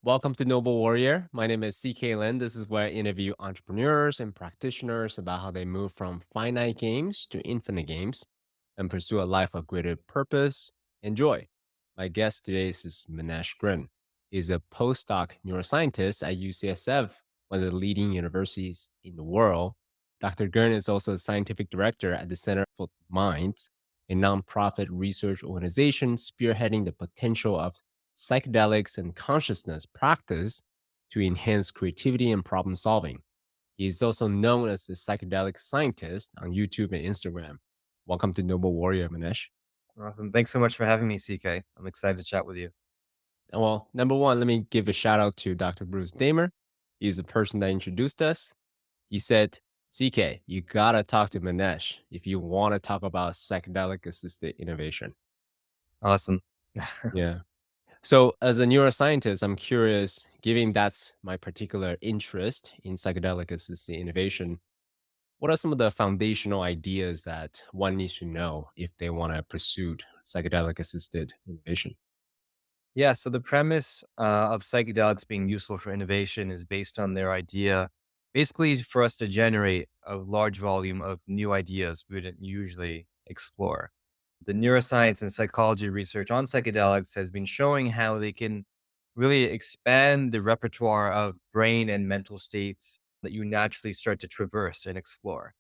Welcome to Noble Warrior. My name is CK Lin. This is where I interview entrepreneurs and practitioners about how they move from finite games to infinite games and pursue a life of greater purpose and joy. My guest today is Manesh Girn. He's a postdoc neuroscientist at UCSF, one of the leading universities in the world. Dr. Girn is also a scientific director at the Center for Minds, a nonprofit research organization spearheading the potential of psychedelics and consciousness practice to enhance creativity and problem solving. He is also known as the psychedelic scientist on YouTube and Instagram. Welcome to Noble Warrior, Manesh. Awesome. Thanks so much for having me, CK. I'm excited to chat with you. Well, number one, let me give a shout out to Dr. Bruce Damer. He's the person that introduced us. He said, CK, you gotta talk to Manesh if you want to talk about psychedelic assisted innovation. Awesome. Yeah. So, as a neuroscientist, I'm curious, given that's my particular interest in psychedelic assisted innovation, what are some of the foundational ideas that one needs to know if they want to pursue psychedelic assisted innovation? Yeah, so the premise of psychedelics being useful for innovation is based on their idea, basically for us to generate a large volume of new ideas we wouldn't usually explore. The neuroscience and psychology research on psychedelics has been showing how they can really expand the repertoire of brain and mental states that you naturally start to traverse and explore.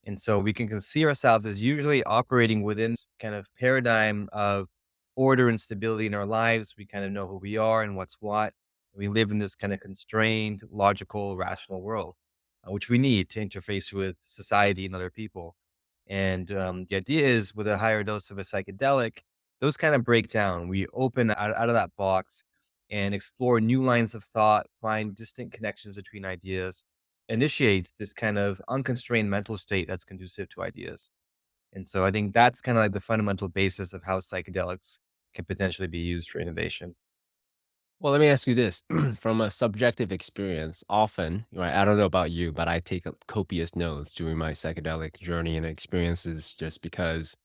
And so we can see ourselves as usually operating within kind of paradigm of order and stability in our lives. We kind of know who we are and what's what. We live in this kind of constrained, logical, rational world, which we need to interface with society and other people. And the idea is with a higher dose of a psychedelic, those kind of break down. We open out of that box and explore new lines of thought, find distinct connections between ideas, initiate this kind of unconstrained mental state that's conducive to ideas. And so I think that's kind of like the fundamental basis of how psychedelics can potentially be used for innovation. Well, let me ask you this from a subjective experience, often, right? I don't know about you, but I take copious notes during my psychedelic journey and experiences just because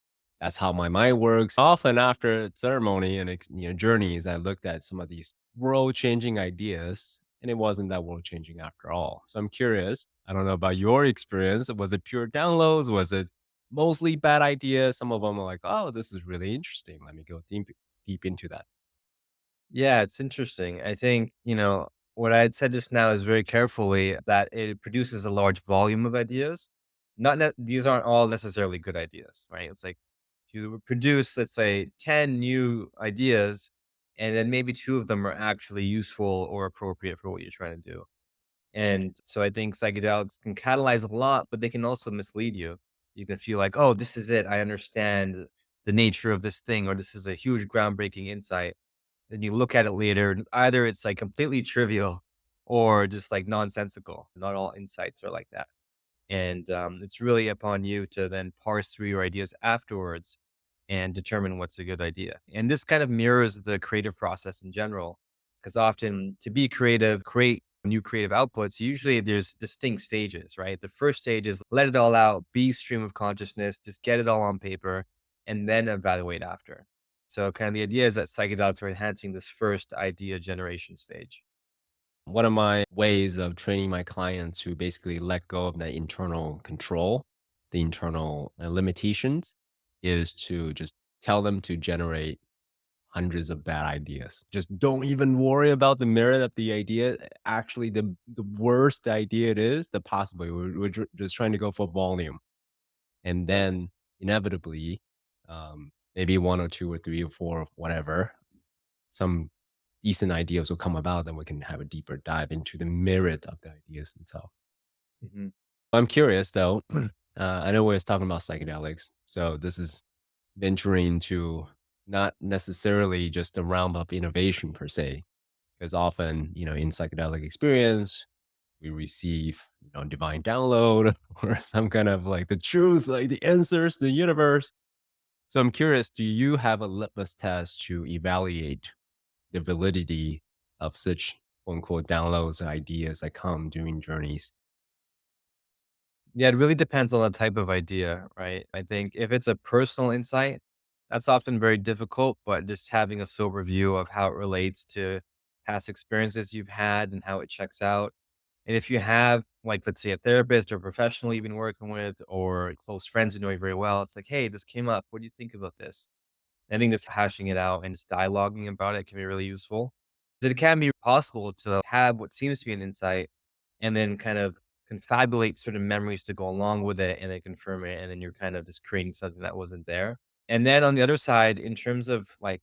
that's how my mind works. Often after ceremony and journeys, I looked at some of these world-changing ideas, and it wasn't that world-changing after all. So I'm curious. I don't know about your experience. Was it pure downloads? Was it mostly bad ideas? Some of them are like, "Oh, this is really interesting. Let me go deep into that." Yeah, it's interesting. I think, what I had said just now is very carefully that it produces a large volume of ideas. These aren't all necessarily good ideas, right? It's like if you produce, let's say, 10 new ideas, and then maybe two of them are actually useful or appropriate for what you're trying to do. And so I think psychedelics can catalyze a lot, but they can also mislead you. You can feel like, oh, this is it. I understand the nature of this thing, or this is a huge groundbreaking insight. Then you look at it later, and either it's like completely trivial or just like nonsensical. Not all insights are like that. And it's really upon you to then parse through your ideas afterwards and determine what's a good idea. And this kind of mirrors the creative process in general, because often to be creative, create new creative outputs, usually there's distinct stages, right? The first stage is let it all out, be stream of consciousness, just get it all on paper, and then evaluate after. So, kind of the idea is that psychedelics are enhancing this first idea generation stage. One of my ways of training my clients to basically let go of the internal control, the internal limitations, is to just tell them to generate hundreds of bad ideas. Just don't even worry about the merit of the idea. Actually, the worse the idea it is, the possibly we're just trying to go for volume, and Right. then inevitably, maybe one or two or three or four, or whatever, some decent ideas will come about, then we can have a deeper dive into the merit of the ideas themselves. Mhm. I'm curious though. I know we're talking about psychedelics, so this is venturing into not necessarily just the realm of innovation per se, because often, in psychedelic experience, we receive, divine download or some kind of like the truth, like the answers, the universe. So I'm curious, do you have a litmus test to evaluate the validity of such quote unquote downloads or ideas that come during journeys? Yeah, it really depends on the type of idea, right? I think if it's a personal insight, that's often very difficult, but just having a sober view of how it relates to past experiences you've had and how it checks out. And if you have, like, let's say a therapist or professional you've been working with or close friends who know you very well, it's like, hey, this came up. What do you think about this? I think just hashing it out and just dialoguing about it can be really useful. 'Cause it can be possible to have what seems to be an insight and then kind of confabulate certain memories to go along with it and then confirm it. And then you're kind of just creating something that wasn't there. And then on the other side, in terms of like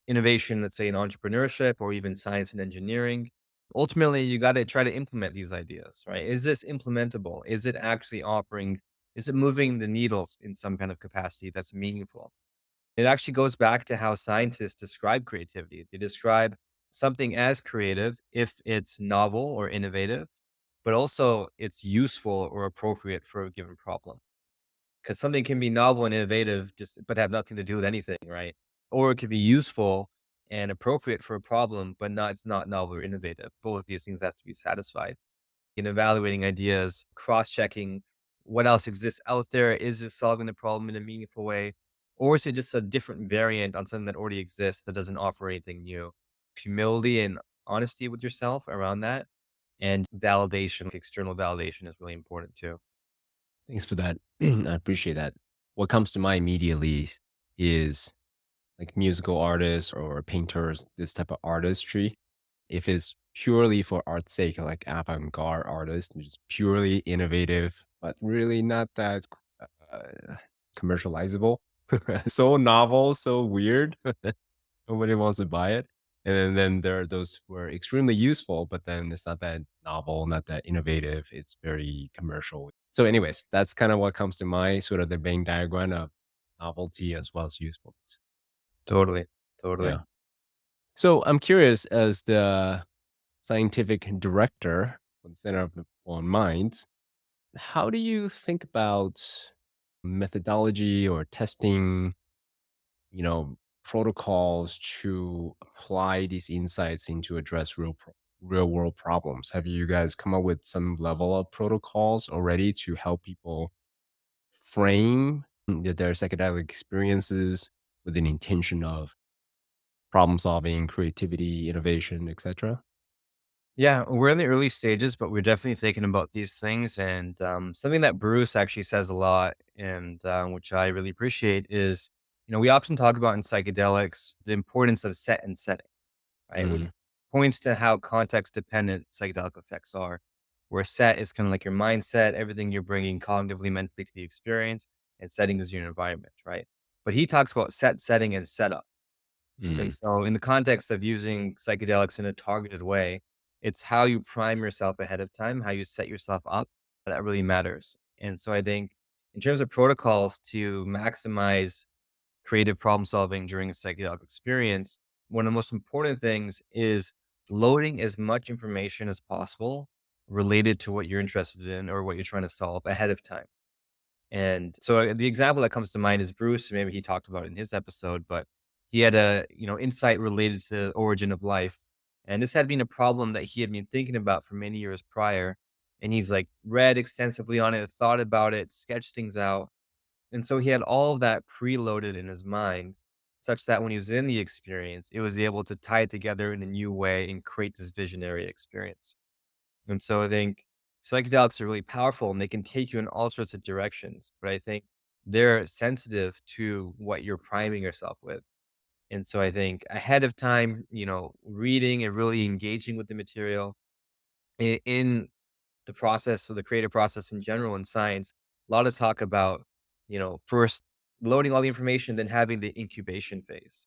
innovation, let's say in entrepreneurship or even science and engineering, ultimately you got to try to implement these ideas, right? Is this implementable? Is it actually offering, is it moving the needles in some kind of capacity that's meaningful? It actually goes back to how scientists describe creativity. They describe something as creative if it's novel or innovative, but also it's useful or appropriate for a given problem. Because something can be novel and innovative, just but have nothing to do with anything, right? Or it could be useful and appropriate for a problem, but not it's not novel or innovative. Both of these things have to be satisfied in evaluating ideas, cross-checking what else exists out there. Is it solving the problem in a meaningful way? Or is it just a different variant on something that already exists that doesn't offer anything new? Humility and honesty with yourself around that and validation, like external validation is really important too. Thanks for that. I appreciate that. What comes to mind immediately is like musical artists or painters, this type of artistry. If it's purely for art's sake, like avant-garde artists, which is purely innovative, but really not that commercializable. So novel, so weird. Nobody wants to buy it. And then there are those who are extremely useful, but then it's not that novel, not that innovative. It's very commercial. So, anyways, that's kind of what comes to mind, sort of the Venn diagram of novelty as well as usefulness. Totally. Totally. Yeah. So I'm curious, as the scientific director for the Center of the On Minds, how do you think about methodology or testing, protocols to apply these insights into address real world problems? Have you guys come up with some level of protocols already to help people frame their psychedelic experiences with an intention of problem solving, creativity, innovation, etc.? Yeah, we're in the early stages, but we're definitely thinking about these things. And something that Bruce actually says a lot, and which I really appreciate, is we often talk about in psychedelics the importance of set and setting, right? Which Mm, points to how context dependent psychedelic effects are. Where set is kind of like your mindset, everything you're bringing cognitively, mentally to the experience, and setting is your environment, right? But he talks about set, setting, and setup. And mm. so, in the context of using psychedelics in a targeted way, it's how you prime yourself ahead of time, how you set yourself up, that really matters. And so, I think in terms of protocols to maximize creative problem solving during a psychedelic experience, one of the most important things is loading as much information as possible related to what you're interested in or what you're trying to solve ahead of time. And so the example that comes to mind is Bruce. Maybe he talked about it in his episode, but he had a insight related to the origin of life, and this had been a problem that he had been thinking about for many years prior. And he's like read extensively on it, thought about it, sketched things out, and so he had all of that preloaded in his mind, such that when he was in the experience, it was able to tie it together in a new way and create this visionary experience. And so I think psychedelics are really powerful and they can take you in all sorts of directions, but I think they're sensitive to what you're priming yourself with. And so I think ahead of time, reading and really engaging with the material in the process of the creative process in general in science, a lot of talk about, first loading all the information, then having the incubation phase,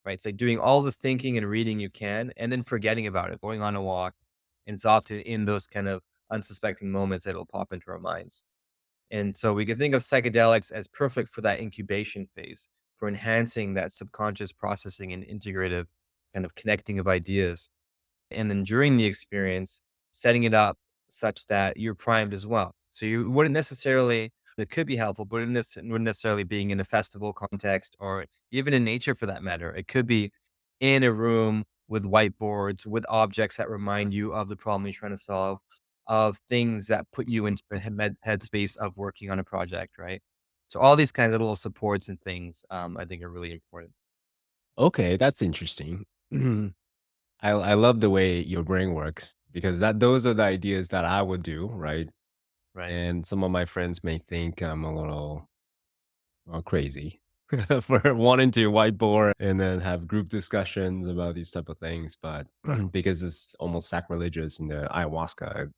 right? It's like doing all the thinking and reading you can, and then forgetting about it, going on a walk. And it's often in those kind of unsuspecting moments that it'll pop into our minds. And so we can think of psychedelics as perfect for that incubation phase, for enhancing that subconscious processing and integrative kind of connecting of ideas. And then during the experience, setting it up such that you're primed as well. So you wouldn't necessarily, that could be helpful, but wouldn't necessarily being in a festival context or even in nature for that matter. It could be in a room with whiteboards, with objects that remind you of the problem you're trying to solve, of things that put you into the headspace of working on a project, right? So all these kinds of little supports and things, I think are really important. Okay, that's interesting. I love the way your brain works because those are the ideas that I would do, right? Right. And some of my friends may think I'm a little, well, crazy for wanting to whiteboard and then have group discussions about these type of things, but because it's almost sacrilegious in the ayahuasca,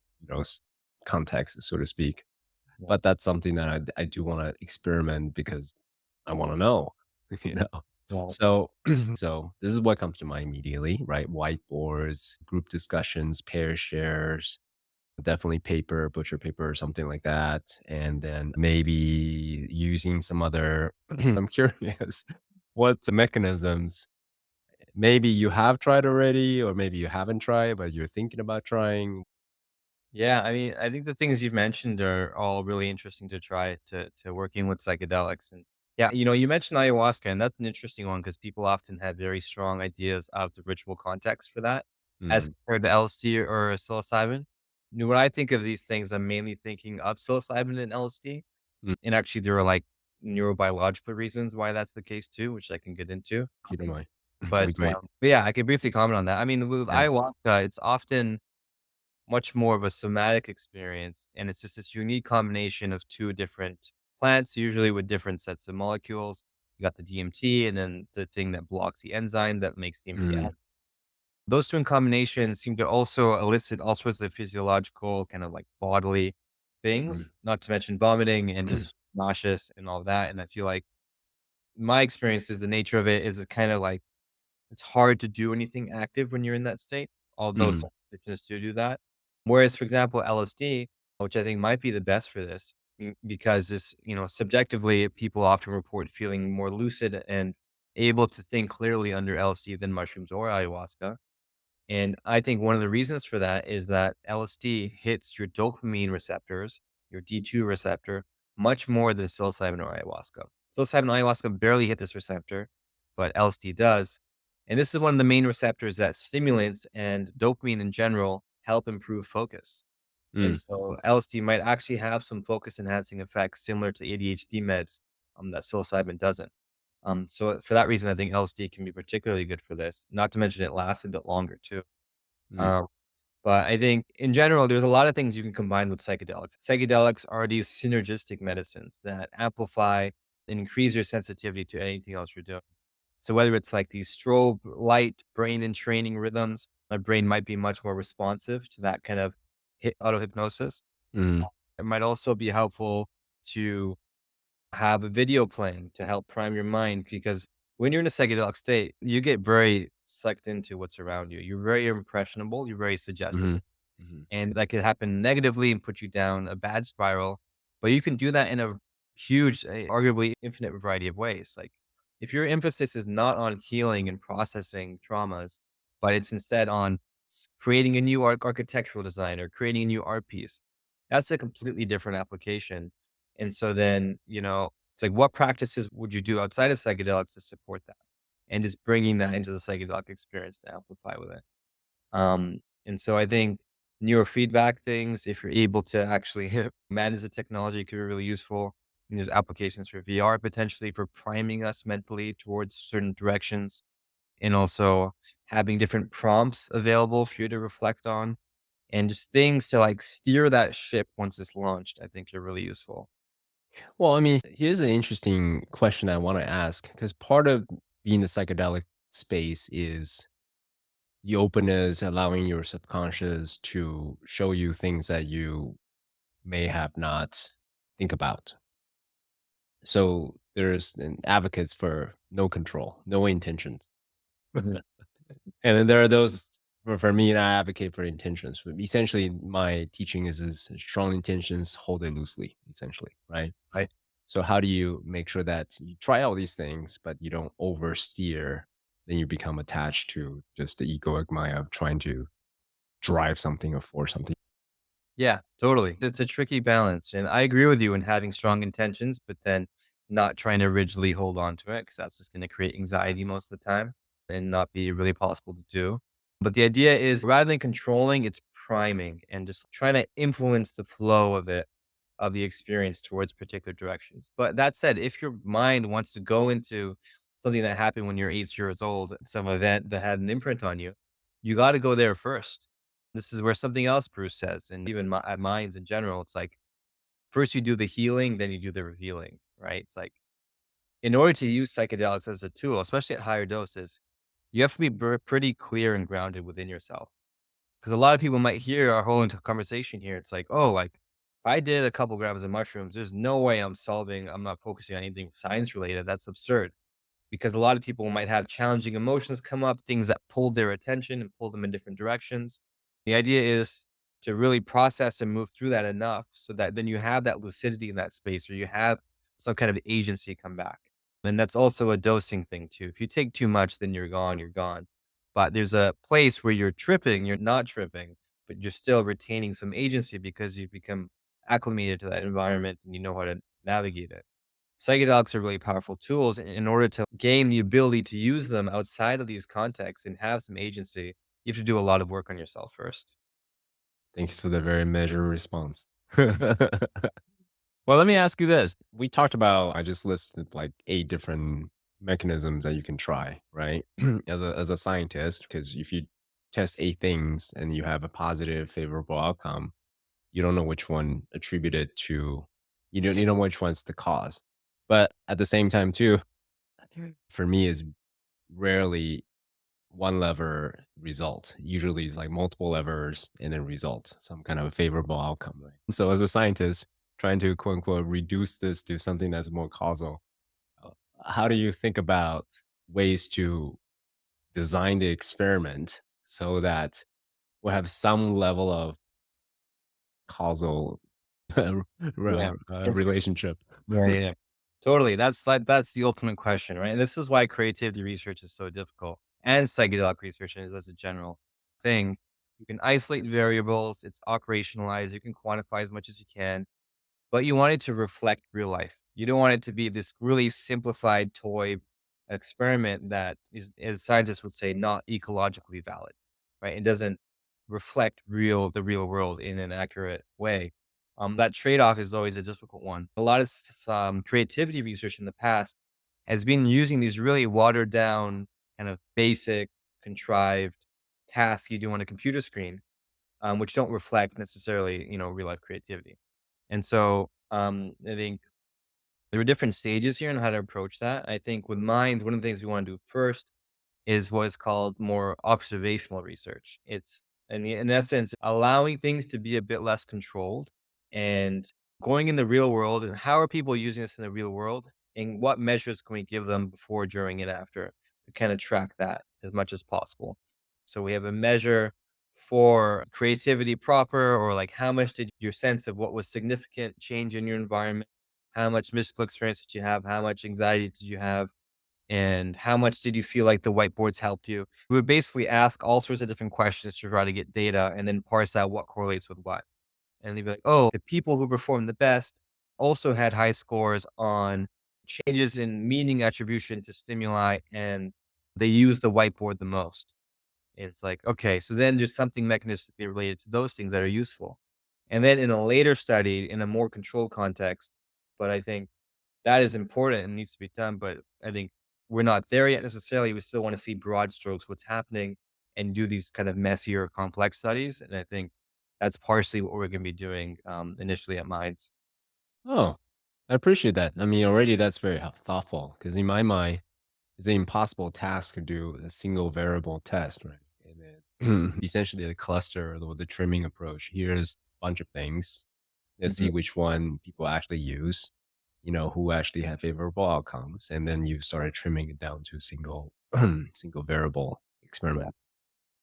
context, so to speak. Yeah. But that's something that I do want to experiment because I want to know, you know. Well, So so this is what comes to mind immediately, right? Whiteboards, group discussions, pair shares, definitely paper, butcher paper or something like that. And then maybe using some other I'm curious what mechanisms maybe you have tried already, or maybe you haven't tried, but you're thinking about trying. yeah, I mean, I think the things you've mentioned are all really interesting to try to working with psychedelics. And yeah, you mentioned ayahuasca, and that's an interesting one because people often have very strong ideas of the ritual context for that as Mm, compared to LSD or psilocybin. When I think of these things, I'm mainly thinking of psilocybin and LSD. mm, And actually there are like neurobiological reasons why that's the case too, which I can get into. if you don't mind. That'd But, be great. but yeah, I can briefly comment on that. I mean, with Yeah. ayahuasca, it's often much more of a somatic experience, and it's just this unique combination of 2 different plants, usually with different sets of molecules. You got the DMT and then the thing that blocks the enzyme that makes DMT Mm, act. Those 2 in combination seem to also elicit all sorts of physiological, kind of like bodily mm, things, not to mention vomiting and just nauseous and all that, and I feel like my experience is the nature of it is it's kinda like it's hard to do anything active when you're in that state, although mm, some physicians do that. Whereas, for example, LSD, which I think might be the best for this, because this, subjectively, people often report feeling more lucid and able to think clearly under LSD than mushrooms or ayahuasca. And I think one of the reasons for that is that LSD hits your dopamine receptors, your D2 receptor, much more than psilocybin or ayahuasca. Psilocybin and ayahuasca barely hit this receptor, but LSD does. And this is one of the main receptors that stimulants and dopamine in general help improve focus. And mm, so LSD might actually have some focus enhancing effects similar to ADHD meds that psilocybin doesn't. So for that reason, I think LSD can be particularly good for this. Not to mention it lasts a bit longer too. mm, Um, but I think in general, there's a lot of things you can combine with psychedelics. Psychedelics are these synergistic medicines that amplify and increase your sensitivity to anything else you're doing. So whether it's like these strobe light brain entraining rhythms, my brain might be much more responsive to that kind of auto hypnosis. mm, It might also be helpful to have a video playing to help prime your mind because when you're in a psychedelic state, you get very sucked into what's around you. You're very impressionable, you're very mhm, suggestible. mhm, And that could happen negatively and put you down a bad spiral. But you can do that in a huge, arguably infinite variety of ways. Like if your emphasis is not on healing and processing traumas, but it's instead on creating a new architectural design or creating a new art piece, that's a completely different application. And so then, it's like, what practices would you do outside of psychedelics to support that? And just bringing that into the psychedelic experience to amplify with it. And so I think neurofeedback things, if you're able to actually manage the technology, could be really useful. And there's applications for VR potentially for priming us mentally towards certain directions, and also having different prompts available for you to reflect on, and just things to like steer that ship once it's launched. I think are really useful. Well, I mean, here's an interesting question I want to ask because part of being the psychedelic space is the openness, allowing your subconscious to show you things that you may have not think about. So there's an advocates for no control, no intentions. Mhm. And then there are those for me, and I advocate for intentions. But essentially, my teaching is strong intentions, hold it loosely, essentially, right? Right. So how do you make sure that you try all these things, but you don't oversteer? Then you become attached to just the egoic Maya of trying to drive something or force something. Yeah, totally. It's a tricky balance. And I agree with you in having strong intentions, but then not trying to rigidly hold on to it because that's just going to create anxiety most of the time and not be really possible to do. But the idea is rather than controlling, it's priming and just trying to influence the flow of it, of the experience towards particular directions. But that said, if your mind wants to go into something that happened when you're 8 years old, some event that had an imprint on you, you got to go there first. This is where something else Bruce says, and even at minds in general, it's like first you do the healing, then you do the revealing, right? It's like in order to use psychedelics as a tool, especially at higher doses, you have to be pretty clear and grounded within yourself. Because a lot of people might hear our whole conversation here. It's like, oh, like if I did a couple grams of mushrooms, there's no way I'm not focusing on anything science related. That's absurd. Because a lot of people might have challenging emotions come up, things that pull their attention and pull them in different directions. The idea is to really process and move through that enough so that then you have that lucidity in that space or you have some kind of agency come back. And that's also a dosing thing too. If you take too much, then you're gone, you're gone. But there's a place where you're tripping, you're not tripping, but you're still retaining some agency because you've become acclimated to that environment and you know how to navigate it. Psychedelics are really powerful tools. In order to gain the ability to use them outside of these contexts and have some agency, you have to do a lot of work on yourself first. Thanks for the very measured response. Well, let me ask you this. We talked about, I just listed like 8 different mechanisms that you can try, right? As a scientist, because if you test 8 things and you have a positive, favorable outcome, you don't know which one attributed to you don't know which one's the cause. But at the same time too, for me is rarely one lever result. Usually it's like multiple levers and then result, some kind of a favorable outcome, right? So as a scientist, trying to quote unquote reduce this to something that's more causal, uh, how do you think about ways to design the experiment so that we'll have some level of causal Yeah. relationship? Yeah, yeah, yeah. Totally. That's the ultimate question, right? And this is why creativity research is so difficult. And psychedelic research is as a general thing. You can isolate variables, it's operationalized, you can quantify as much as you can, but you want it to reflect real life. You don't want it to be this really simplified toy experiment that is, as scientists would say, not ecologically valid, right? It doesn't reflect the real world in an accurate way. That trade-off is always a difficult one. A lot of creativity research in the past has been using these really watered down, kind of basic, contrived tasks you do on a computer screen, which don't reflect necessarily, real life creativity. And so, I think there are different stages here on how to approach that. I think with minds, one of the things we want to do first is what is called more observational research. It's in essence allowing things to be a bit less controlled and going in the real world and how are people using this in the real world and what measures can we give them before, during, and after to kind of track that as much as possible. So we have a measure for creativity proper, or like how much did your sense of what was significant change in your environment? How much mystical experience did you have? How much anxiety did you have? And how much did you feel like the whiteboards helped you? We would basically ask all sorts of different questions to try to get data and then parse out what correlates with what. And they'd be like, oh, the people who performed the best also had high scores on changes in meaning attribution to stimuli, and they used the whiteboard the most. And it's like, okay, so then there's something mechanistically related to those things that are useful. And then in a later study, in a more controlled context, but I think that is important and needs to be done, but I think we're not there yet necessarily. We still want to see broad strokes, what's happening, and do these kind of messier, complex studies. And I think that's partially what we're going to be doing initially at Minds. Oh, I appreciate that. I mean, already that's very thoughtful because in my mind, it's an impossible task to do a single variable test, right? And then essentially the cluster or the trimming approach. Here's a bunch of things. Let's see Mhm. which one people actually use, who actually have favorable outcomes. And then you started trimming it down to a single, single variable Yeah. experiment.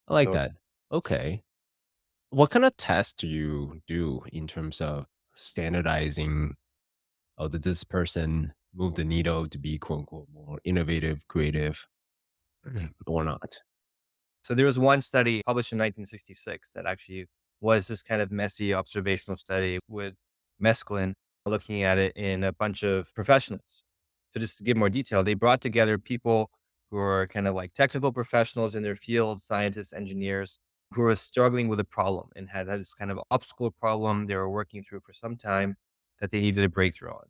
I like So that. Okay. What kind of tests do you do in terms of standardizing? Oh, did this person move the needle to be quote unquote more innovative, creative, or not? So there was one study published in 1966 that actually was this kind of messy observational study with mescaline, looking at it in a bunch of professionals. So just to give more detail, they brought together people who are kind of like technical professionals in their field, scientists, engineers, who were struggling with a problem and had this kind of obstacle problem they were working through for some time that they needed a breakthrough on.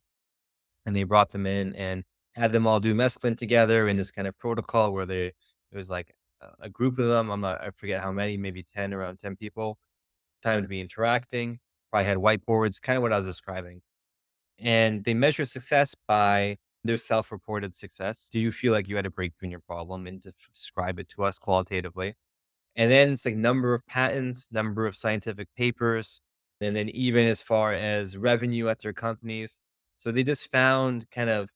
And they brought them in and had them all do mescaline together in this kind of protocol where it was like a group of them. I forget how many, maybe 10, around 10 people, time to be interacting. Probably had whiteboards, kind of what I was describing. And they measure success by their self-reported success. Do you feel like you had a breakthrough in your problem, and describe it to us qualitatively? And then it's like number of patents, number of scientific papers, and then even as far as revenue at their companies. So they just found kind of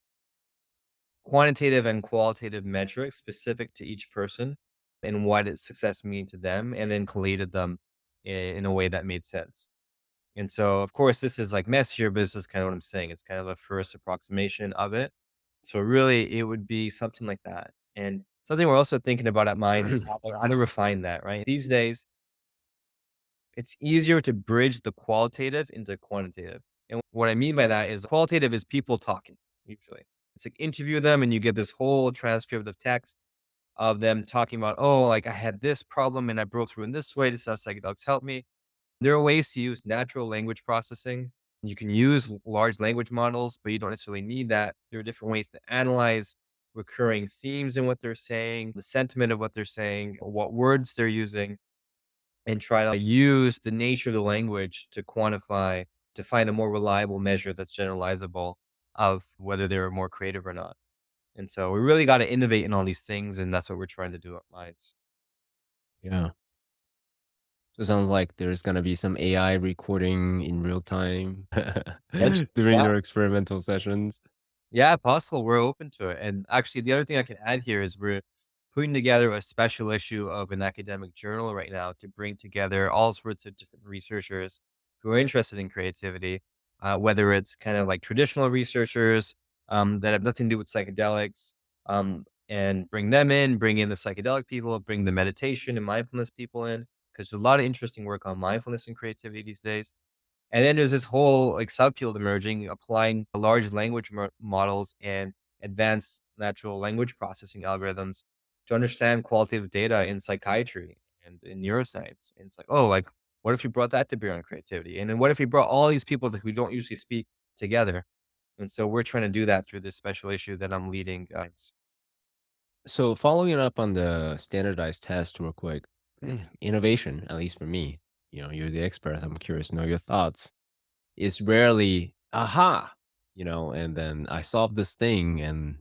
quantitative and qualitative metrics specific to each person and what its success mean to them, and then collated them in a way that made sense. And so, of course, this is like messier, but this is kind of what I'm saying. It's kind of a first approximation of it. So really, it would be something like that. And something we're also thinking about at Minds is how to refine that, right? These days, it's easier to bridge the qualitative into quantitative. And what I mean by that is qualitative is people talking, usually. It's like interview them and you get this whole transcript of text of them talking about, oh, like I had this problem and I broke through in this way. This is how psychedelics helped me. There are ways to use natural language processing. You can use large language models, but you don't necessarily need that. There are different ways to analyze recurring themes in what they're saying, the sentiment of what they're saying, what words they're using, and try to use the nature of the language to quantify, to find a more reliable measure that's generalizable of whether they're more creative or not. And so we really got to innovate in all these things, and that's what we're trying to do at Minds. Yeah. So it sounds like there's gonna be some AI recording in real time Eventually, during yeah. your experimental sessions. Yeah, possible. We're open to it. And actually, the other thing I can add here is we're putting together a special issue of an academic journal right now to bring together all sorts of different researchers who are interested in creativity, whether it's kind of like traditional researchers that have nothing to do with psychedelics, and bring them in, bring in the psychedelic people, bring the meditation and mindfulness people in, because there's a lot of interesting work on mindfulness and creativity these days. And then there's this whole like subfield emerging, applying large language models and advanced natural language processing algorithms to understand qualitative data in psychiatry and in neuroscience. And it's like, oh, like what if you brought that to bear on creativity? And then what if you brought all these people who don't usually speak together? And so we're trying to do that through this special issue that I'm leading. So following up on the standardized test real quick, innovation, at least for me, you're the expert. I'm curious to know your thoughts. Is rarely, aha, and then I solved this thing and,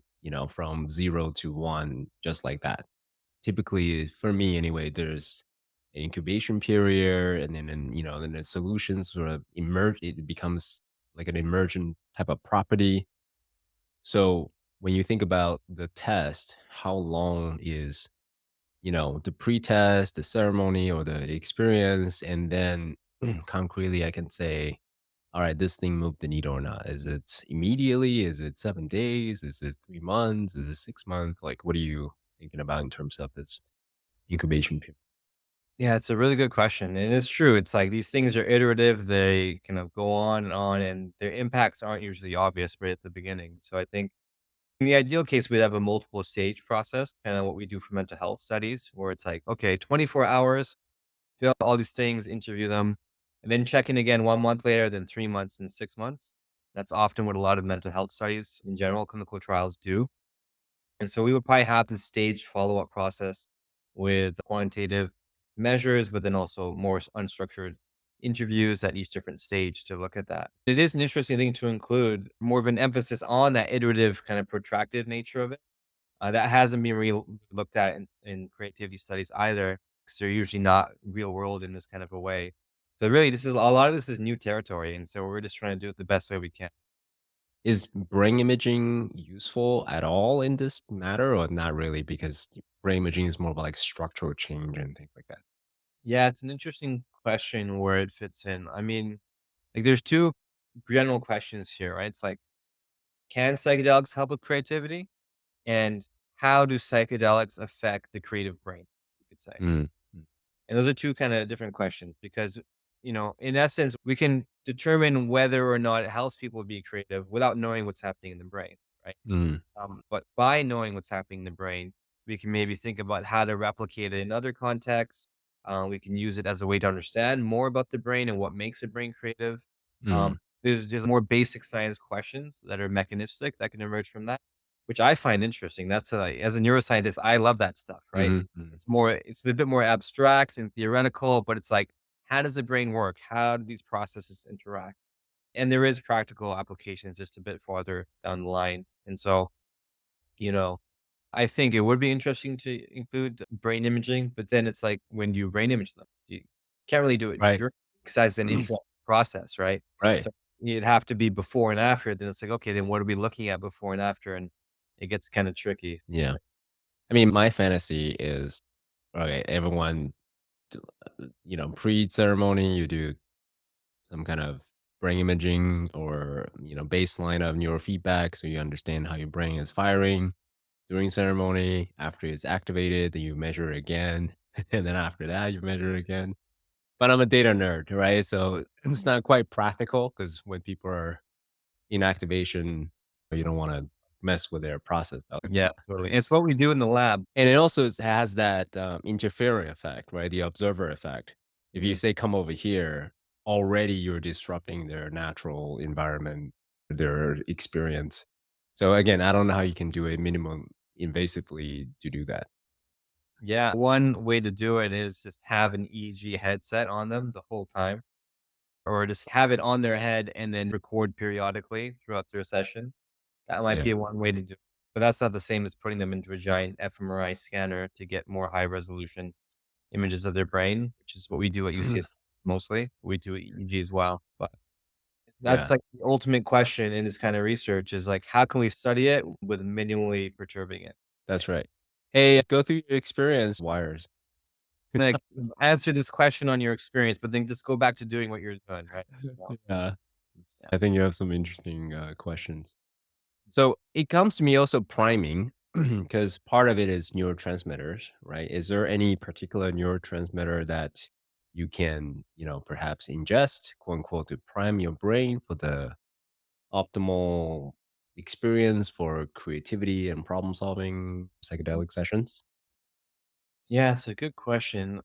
from 0 to 1, just like that. Typically, for me anyway, there's an incubation period and then the solutions sort of emerge. It becomes like an emergent type of property. So when you think about the test, how long is, the pre-test, the ceremony or the experience, and then concretely I can say, all right, this thing moved the needle or not. Is it immediately? Is it 7 days? Is it 3 months? Is it 6 months? Like, what are you thinking about in terms of this incubation period? Yeah, it's a really good question. And it's true. It's like these things are iterative. They kind of go on, and their impacts aren't usually obvious right at the beginning. So I think in the ideal case, we'd have a multiple stage process, kind of what we do for mental health studies, where it's like, okay, 24 hours, fill out all these things, interview them, and then check in again 1 month later, then 3 months and 6 months. That's often what a lot of mental health studies in general, clinical trials do. And so we would probably have this staged follow up process with quantitative measures, but then also more unstructured interviews at each different stage to look at that. It is an interesting thing to include more of an emphasis on that iterative kind of protracted nature of it. That hasn't been looked at in creativity studies either, because they're usually not real world in this kind of a way. So really, this is a lot of this is new territory, and so we're just trying to do it the best way we can. Is brain imaging useful at all in this matter or not really? Because brain imaging is more about like structural change and things like that. Yeah, it's an interesting question where it fits in. I mean, like, there's two general questions here, right? It's like, can psychedelics help with creativity? And how do psychedelics affect the creative brain? You could say. Mm, mm, And those are two kind of different questions because, in essence, we can determine whether or not it helps people be creative without knowing what's happening in the brain, right? mm, But by knowing what's happening in the brain, we can maybe think about how to replicate it in other contexts. We can use it as a way to understand more about the brain and what makes the brain creative. mm. There's more basic science questions that are mechanistic that can emerge from that. which I find interesting. That's as a neuroscientist, I love that stuff, right? Mhm, mhm. It's a bit more abstract and theoretical, but it's like, how does the brain work? How do these processes interact? And there is practical applications just a bit farther down the line. And so, you know, I think it would be interesting to include brain imaging, but then it's like when you brain image them, you can't really do it Right. during because it's an interactive process, right? Right. So it'd have to be before and after. Then it's like, okay, then what are we looking at before and after? And it gets kind of tricky. Yeah. I mean, my fantasy is, okay, everyone, pre-ceremony, you do some kind of brain imaging or, baseline of neurofeedback so you understand how your brain is firing during ceremony. After it's activated, then you measure it again. And then after that, you measure it again. But I'm a data nerd, right? So it's not quite practical because when people are in activation, you don't want to mess with their process. Yeah, totally. It's what we do in the lab. And it also has that, interfering effect, right? The observer effect. If you Mhm. say, "Come over here," already you're disrupting their natural environment, their experience. So, again, I don't know how you can do it minimum invasively to do that. Yeah. One way to do it is just have an EEG headset on them the whole time, or just have it on their head and then record periodically throughout their session. That might Yeah. be one way to do it, but that's not the same as putting them into a giant fMRI scanner to get more high resolution images of their brain, which is what we do at UCS mostly. We do EEG as well, but that's, Yeah, like, the ultimate question in this kind of research is, like, how can we study it with minimally perturbing it? that's right. Hey, go through your experience wires. Like, answer this question on your experience, but then just go back to doing what you're doing, right? Well, Yeah. yeah. I think you have some interesting, questions. So it comes to me also priming because part of it is neurotransmitters, right? Is there any particular neurotransmitter that you can, perhaps ingest, quote unquote, to prime your brain for the optimal experience for creativity and problem solving psychedelic sessions? Yeah, it's a good question.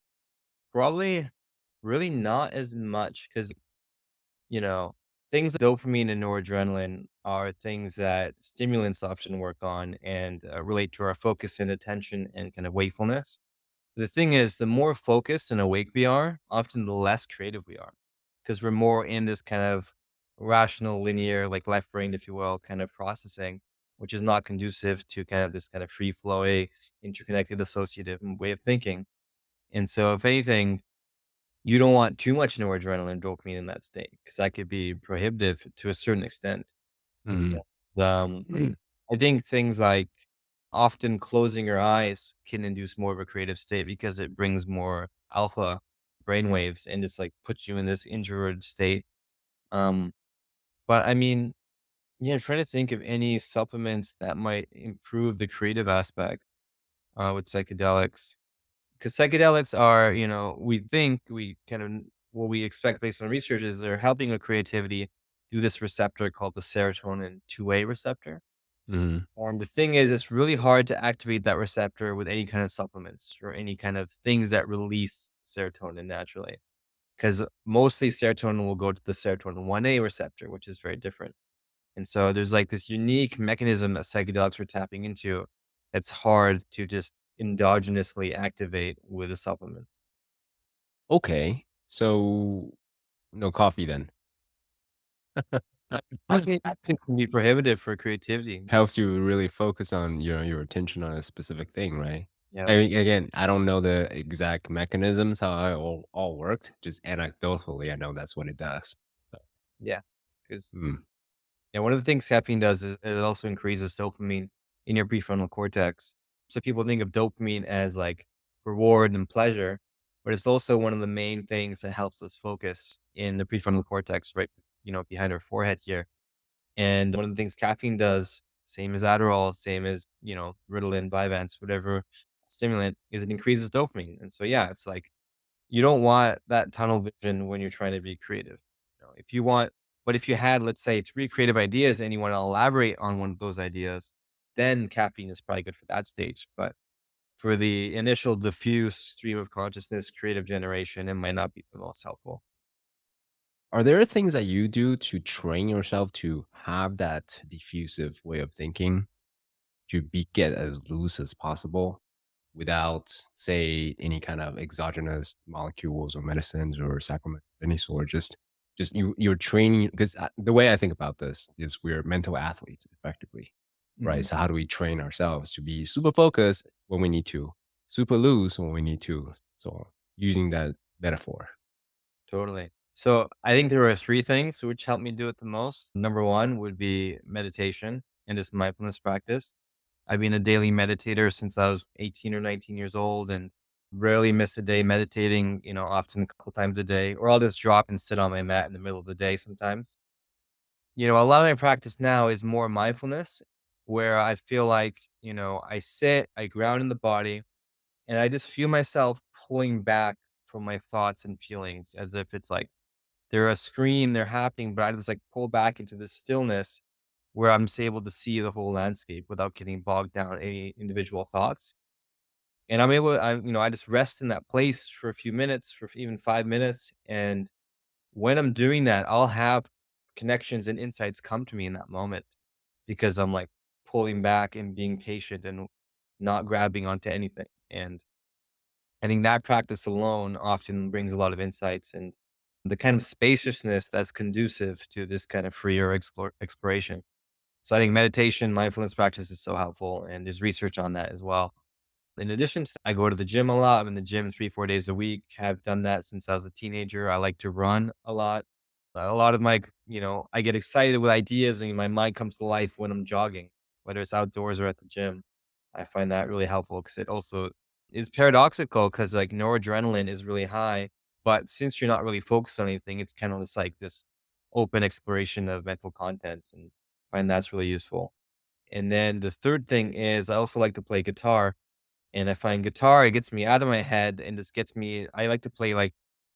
Probably really not as much because. You know, things like dopamine and noradrenaline are things that stimulants often work on and relate to our focus and attention and kind of wakefulness. The thing is, the more focused and awake we are, often the less creative we are because we're more in this kind of rational, linear, like left brain, if you will, kind of processing, which is not conducive to kind of this kind of free flowing, interconnected, associative way of thinking. And so, if anything, you don't want too much noradrenaline and dopamine in that state because that could be prohibitive to a certain extent. Mhm. Um, I think things like often closing your eyes can induce more of a creative state because it brings more alpha brainwaves and just like puts you in this introverted state. Um, but I mean, yeah, I'm trying to think of any supplements that might improve the creative aspect with psychedelics. 'Cause psychedelics are, we think we kind of what we expect based on research is they're helping with creativity through this receptor called the serotonin 2A receptor. Mhm. And the thing is, it's really hard to activate that receptor with any kind of supplements or any kind of things that release serotonin naturally. Because mostly serotonin will go to the serotonin 1A receptor, which is very different. And so there's like this unique mechanism that psychedelics are tapping into. It's hard to just endogenously activate with a supplement. Okay. So no coffee then. I think that can be prohibitive for creativity. Helps you really focus on your attention on a specific thing, right? Yeah, I mean, again, I don't know the exact mechanisms how it all worked. Just anecdotally, I know that's what it does. So, yeah. Because mm, one of the things caffeine does is it also increases dopamine in your prefrontal cortex. So people think of dopamine as like reward and pleasure, but it's also one of the main things that helps us focus in the prefrontal cortex, right? Behind our forehead here. And one of the things caffeine does, same as Adderall, same as, Ritalin, Vyvanse, whatever stimulant, is it increases dopamine. And so, yeah, it's like you don't want that tunnel vision when you're trying to be creative. If you want, but if you had, let's say, three creative ideas and you want to elaborate on one of those ideas, then caffeine is probably good for that stage. But for the initial diffuse stream of consciousness, creative generation, it might not be the most helpful. are there things that you do to train yourself to have that diffusive way of thinking? to be get as loose as possible without, say, any kind of exogenous molecules or medicines or supplements of any sort. Just you're training because the way I think about this is we're mental athletes effectively, right? Mhm. So how do we train ourselves to be super focused when we need to, super loose when we need to? So using that metaphor. Totally. So I think there are 3 things which help me do it the most. Number 1 would be meditation and this mindfulness practice. I've been a daily meditator since I was 18 or 19 years old and rarely miss a day meditating, often a couple times a day, or I'll just drop and sit on my mat in the middle of the day sometimes. A lot of my practice now is more mindfulness where I feel like, I sit, I ground in the body, and I just feel myself pulling back from my thoughts and feelings as if it's like they're a screen, they're happening, but I just like pull back into this stillness where I'm just able to see the whole landscape without getting bogged down in any individual thoughts. And I'm able to, I just rest in that place for a few minutes, for even 5 minutes. And when I'm doing that, I'll have connections and insights come to me in that moment because I'm like pulling back and being patient and not grabbing onto anything. And I think that practice alone often brings a lot of insights and the kind of spaciousness that's conducive to this kind of freer exploration. So I think meditation, mindfulness practice is so helpful, and there's research on that as well. In addition to I go to the gym a lot. I'm in the gym 3, 4 days a week. Have done that since I was a teenager. I like to run a lot. A lot of my, I get excited with ideas and my mind comes to life when I'm jogging, whether it's outdoors or at the gym. I find that really helpful because it also is paradoxical because like noradrenaline is really high, but since you're not really focused on anything, it's kind of just like this open exploration of mental content and find that's really useful. And then the third thing is I also like to play guitar and I find guitar, it gets me out of my head and just gets me I like to play, like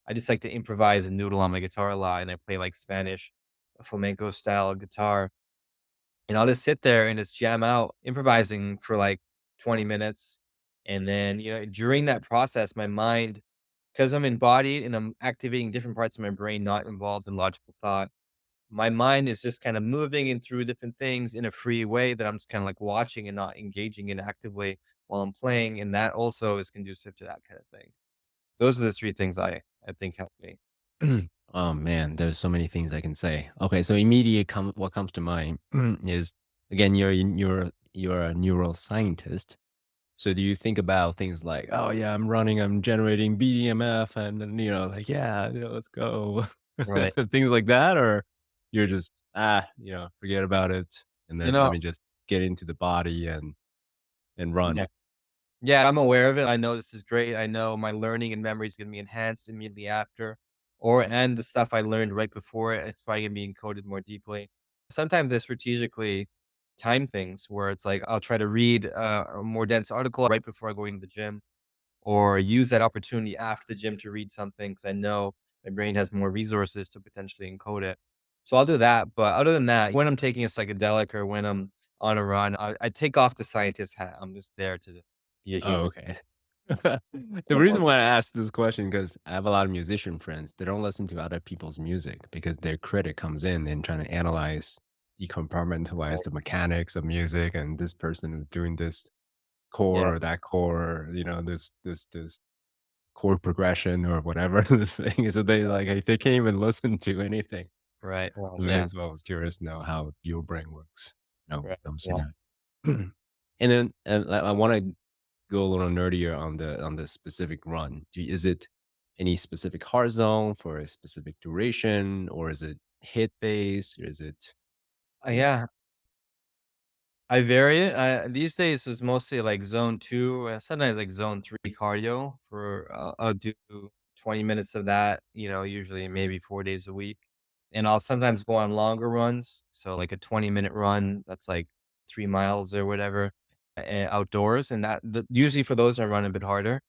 I just like to improvise and noodle on my guitar a lot, and I play, like, Spanish flamenco style guitar, and I'll just sit there and just jam out, improvising for, like, 20 minutes, and then, during that process, my mind, because 'cause I'm embodied and I'm activating different parts of my brain not involved in logical thought, my mind is just kind of moving in through different things in a free way that I'm just kind of like watching and not engaging in actively while I'm playing. And that also is conducive to that kind of thing. Those are the 3 things I think help me. Oh man, there's so many things I can say. Okay, so immediate what comes to mind is again you're a neuroscientist. So do you think about things like, oh yeah, I'm running, I'm generating BDMF, and then like let's go, Right. things like that, or you're just forget about it, and You then let know, me just get into the body and run. yeah. Yeah, I'm aware of it. I know this is great. I know my learning and memory is going to be enhanced immediately after, and the stuff I learned right before it, it's probably going to be encoded more deeply. Sometimes I strategically time things where it's like I'll try to read a more dense article right before I go into the gym or use that opportunity after the gym to read something because I know my brain has more resources to potentially encode it. So I'll do that. But other than that, when I'm taking a psychedelic or when I'm on a run, I take off the scientist hat. I'm just there to be a Oh, human. okay. The reason why I asked this question because I have a lot of musician friends. They don't listen to other people's music because their critic comes in and trying to analyze, decompartmentalize the mechanics of music, and this person is doing this Yeah, chord or that chord, this chord progression or whatever the thing is. So they can't even listen to anything. right. Well, So yeah, that's why I was curious to know how your brain works. No, right. comes to Yeah. that. And then I want to go a little nerdier on the specific run. Is it any specific heart zone for a specific duration, or is it hit based, or is it you know? Yeah. I vary it. These days is mostly like zone 2, sometimes like zone 3 cardio for I'll do 20 minutes of that, usually maybe 4 days a week. And I'll sometimes go on longer runs. So like a 20-minute run that's like 3 miles or whatever outdoors. And usually for those I run a bit harder.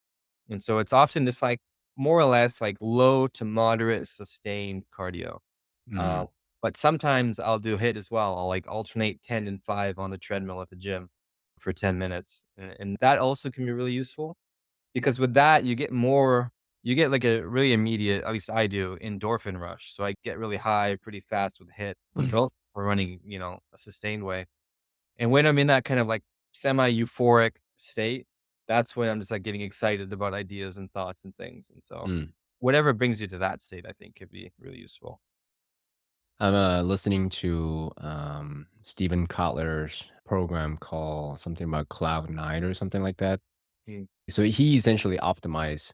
And so it's often just like more or less like low to moderate sustained cardio. Uh, Mm, but sometimes I'll do hit as well. I'll like alternate 10 and 5 on the treadmill at the gym for 10 minutes. And that also can be really useful because with that, you get like a really immediate, at least I do, endorphin rush. So I get really high pretty fast with hit, but also for running, a sustained way. And when I'm in that kind of like semi-euphoric state, that's when I'm just, like, getting excited about ideas and thoughts and things, and so, Mm. whatever brings you to that state, I think, could be really useful. I'm listening to Stephen Kotler's program called something about Cloud9 or something like that. Mm, So he essentially optimized,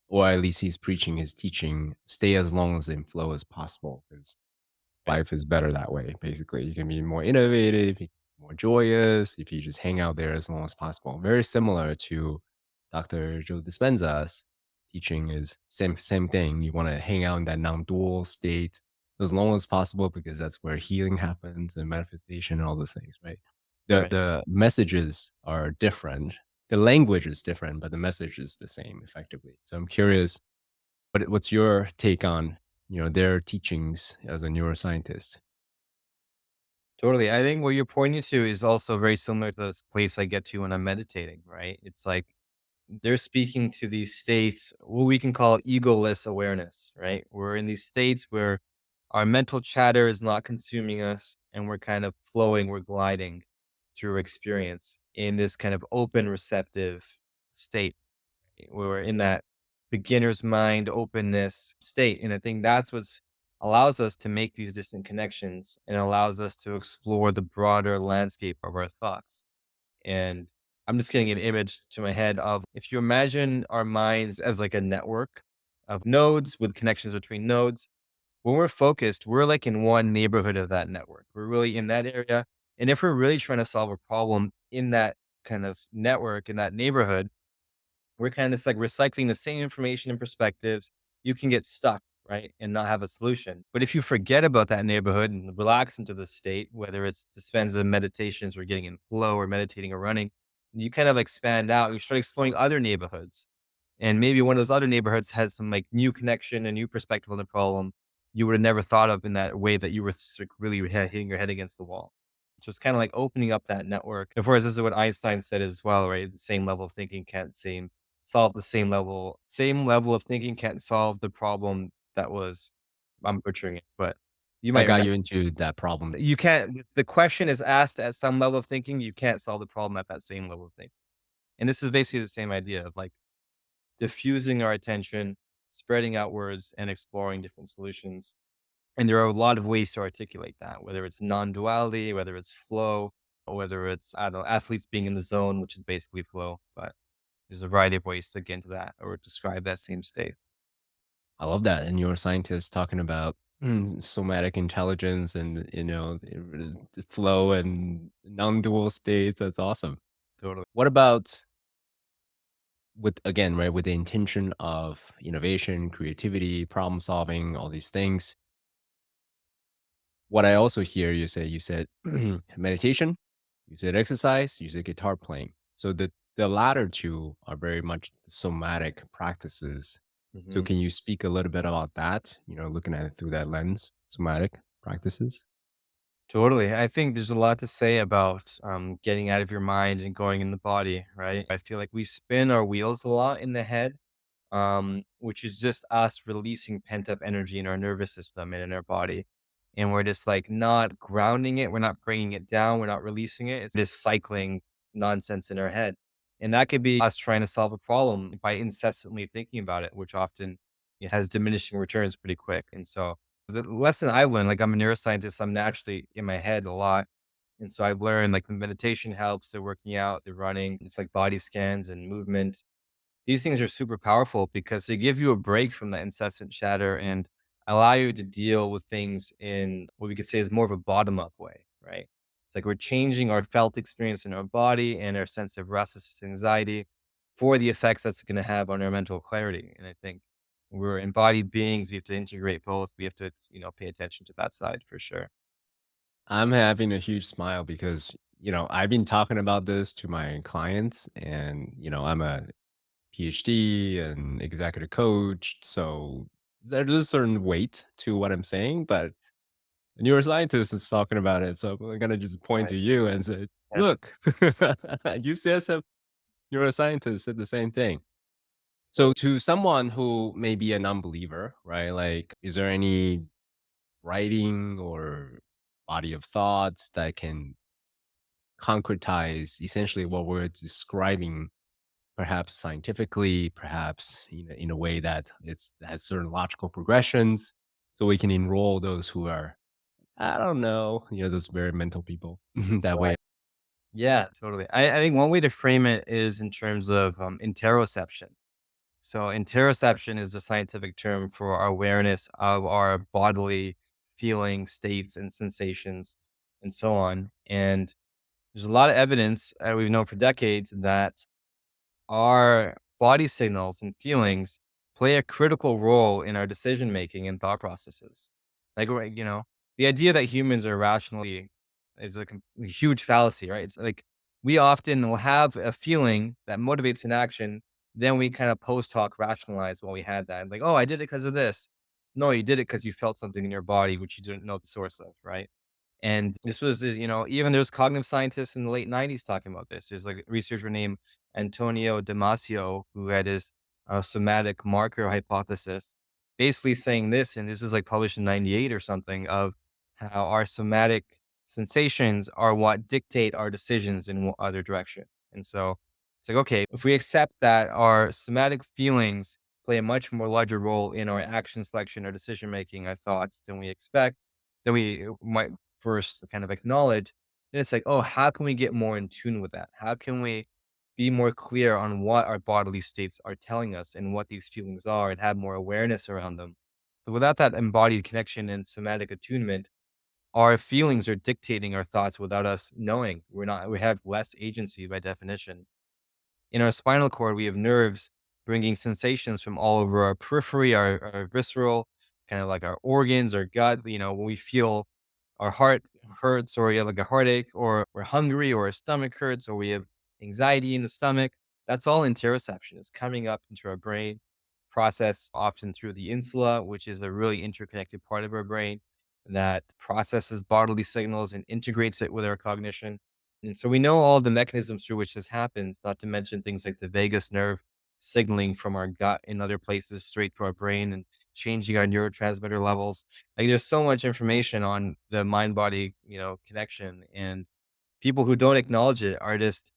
or at least he's preaching his teaching, stay as long as in flow as possible. right, Life is better that way, basically. You can be more innovative, you more joyous if you just hang out there as long as possible. Very similar to Dr. Joe Dispenza's teaching is same thing. You want to hang out in that non-dual state as long as possible because that's where healing happens and manifestation and all those things, right? The right. the messages are different. The language is different, but the message is the same effectively. So I'm curious, what's your take on, their teachings as a neuroscientist? Totally. I think what you're pointing to is also very similar to this place I get to when I'm meditating, right? It's like they're speaking to these states, what we can call egoless awareness, right? We're in these states where our mental chatter is not consuming us and we're kind of flowing, we're gliding through experience in this kind of open, receptive state. We're in that beginner's mind openness state. And I think that's what's allows us to make these distant connections and allows us to explore the broader landscape of our thoughts. And I'm just getting an image to my head of if you imagine our minds as like a network of nodes with connections between nodes, when we're focused, we're like in one neighborhood of that network. We're really in that area. And if we're really trying to solve a problem in that kind of network, in that neighborhood, we're kind of just like recycling the same information and perspectives. You can get stuck, right? And not have a solution. But if you forget about that neighborhood and relax into the state, whether it's Dispenza meditations or getting in flow or meditating or running, you kind of expand out. You start exploring other neighborhoods. And maybe one of those other neighborhoods has some like new connection, a new perspective on the problem you would have never thought of in that way that you were like, really hitting your head against the wall. So it's kind of like opening up that network. Of course, this is what Einstein said as well, right? The same level of thinking can't solve the same level of thinking can't solve the problem that was I'm butchering it, but you That might got remember. you into that problem. You can't the question is asked at some level of thinking, you can't solve the problem at that same level of thinking. And this is basically the same idea of like diffusing our attention, spreading outwards, and exploring different solutions. And there are a lot of ways to articulate that, whether it's non duality, whether it's flow, or whether it's, I don't know, athletes being in the zone, which is basically flow. But there's a variety of ways to get into that or describe that same state. I love that. And you're a scientist talking about somatic intelligence and, it is the flow and non-dual states. That's awesome. Totally. What about with, again, right, with the intention of innovation, creativity, problem solving, all these things? What I also hear you said meditation, you said exercise, you said guitar playing. So the latter two are very much the somatic practices. So Mhm. can you speak a little bit about that? Looking at it through that lens, somatic practices. Totally. I think there's a lot to say about getting out of your mind and going in the body, right? I feel like we spin our wheels a lot in the head, which is just us releasing pent up energy in our nervous system and in our body. And we're just like not grounding it. We're not bringing it down. We're not releasing it. It's just cycling nonsense in our head. And that could be us trying to solve a problem by incessantly thinking about it, which often it has diminishing returns pretty quick. And so the lesson I've learned, like I'm a neuroscientist, I'm naturally in my head a lot. And so I've learned like the meditation helps, the working out, the running, it's like body scans and movement. These things are super powerful because they give you a break from that incessant chatter and allow you to deal with things in what we could say is more of a bottom up way, right? It's like we're changing our felt experience in our body and our sense of restlessness and anxiety for the effects that's going to have on our mental clarity. And I think we're embodied beings. We have to integrate both. We have to, pay attention to that side for sure. I'm having a huge smile because, I've been talking about this to my clients and, I'm a PhD and executive coach. So there's a certain weight to what I'm saying, but a neuroscientist is talking about it. So I'm going to just point Right. to you and say, Yeah. look, you said some neuroscientists said the same thing. So So to someone who may be a non-believer, right? Like, is there any writing or body of thoughts that can concretize essentially what we're describing, perhaps scientifically, perhaps in a way that has certain logical progressions, so we can enroll those who are, I don't know, those very mental people that way. Right. Yeah, totally. I think one way to frame it is in terms of interoception. So, interoception is a scientific term for our awareness of our bodily feelings, states, and sensations, and so on. And there's a lot of evidence we've known for decades that our body signals and feelings play a critical role in our decision making and thought processes. Like, the idea that humans are rationally is a huge fallacy, right? It's like we often will have a feeling that motivates an action, then we kind of post hoc rationalize why we had that. Like, oh, I did it because of this. No, you did it because you felt something in your body which you didn't know the source of, right? And this was, even there's cognitive scientists in the late 90s talking about this. There's like a researcher named Antonio Damasio who had his somatic marker hypothesis, basically saying this, and this is like published in 98 or something, of how our somatic sensations are what dictate our decisions in other direction. And so it's like, okay, if we accept that our somatic feelings play a much more larger role in our action selection, our decision making, our thoughts than we expect, then we might first kind of acknowledge, then it's like, oh, how can we get more in tune with that? How can we be more clear on what our bodily states are telling us and what these feelings are and have more awareness around them? But without that embodied connection and somatic attunement, our feelings are dictating our thoughts without us knowing. We have less agency by definition. In our spinal cord, we have nerves bringing sensations from all over our periphery, our visceral, kind of like our organs, our gut. When we feel our heart hurts, or we have like a heartache, or we're hungry, or our stomach hurts, or we have anxiety in the stomach, that's all interoception. It's coming up into our brain, processed often through the insula, which is a really interconnected part of our brain that processes bodily signals and integrates it with our cognition. And so we know all the mechanisms through which this happens, not to mention things like the vagus nerve signaling from our gut and other places straight to our brain and changing our neurotransmitter levels. Like there's so much information on the mind body, connection. And people who don't acknowledge it are just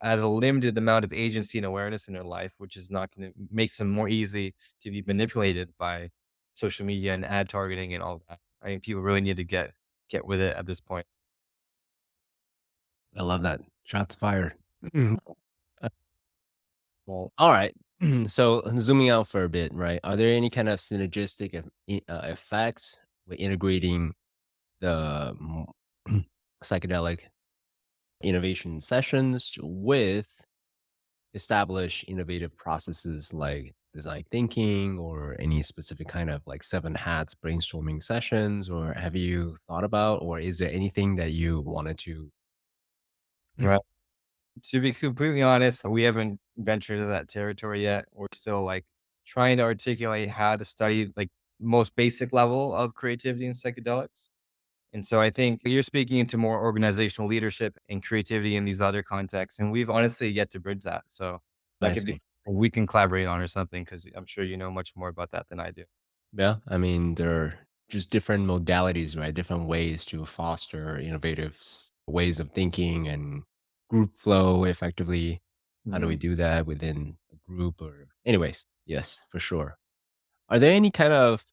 at a limited amount of agency and awareness in their life, which is not going to makes them more easy to be manipulated by social media and ad targeting and all that. I think people really need to get with it at this point. I love that. Shots fired. Well, all right. So zooming out for a bit, right? Are there any kind of synergistic effects with integrating the psychedelic innovation sessions with established innovative processes like design thinking or any specific kind of like seven hats brainstorming sessions? Or have you thought about, or is there anything that you wanted to? Right. To be completely honest, we haven't ventured into that territory yet. We're still like trying to articulate how to study like most basic level of creativity and psychedelics. And so I think you're speaking into more organizational leadership and creativity in these other contexts. And we've honestly yet to bridge that. So that I could be see. something we can collaborate on or something because I'm sure you know much more about that than I do. Yeah, I mean, there are just different modalities, right? Different ways to foster innovative ways of thinking and group flow effectively. How do we Mhm. do that within a group? Or, anyways, yes, for sure. Are there any kind of?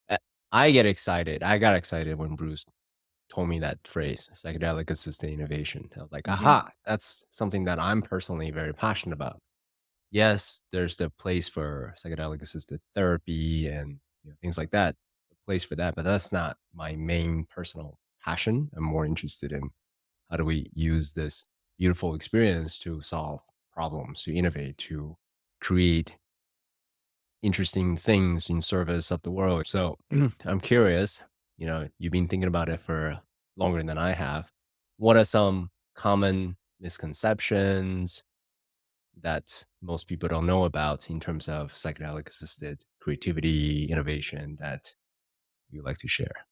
uh, I get excited. I got excited when Bruce told me that phrase, psychedelic assisted innovation. I was like, Mhm. aha, that's something that I'm personally very passionate about. Yes, there's the place for psychedelic assisted therapy and things like that, a place for that, but that's not my main personal passion. I'm more interested in how do we use this beautiful experience to solve problems, to innovate, to create interesting things in service of the world. So I'm curious, you've been thinking about it for longer than I have. What are some common misconceptions that most people don't know about in terms of psychedelic assisted creativity, innovation that you like to share?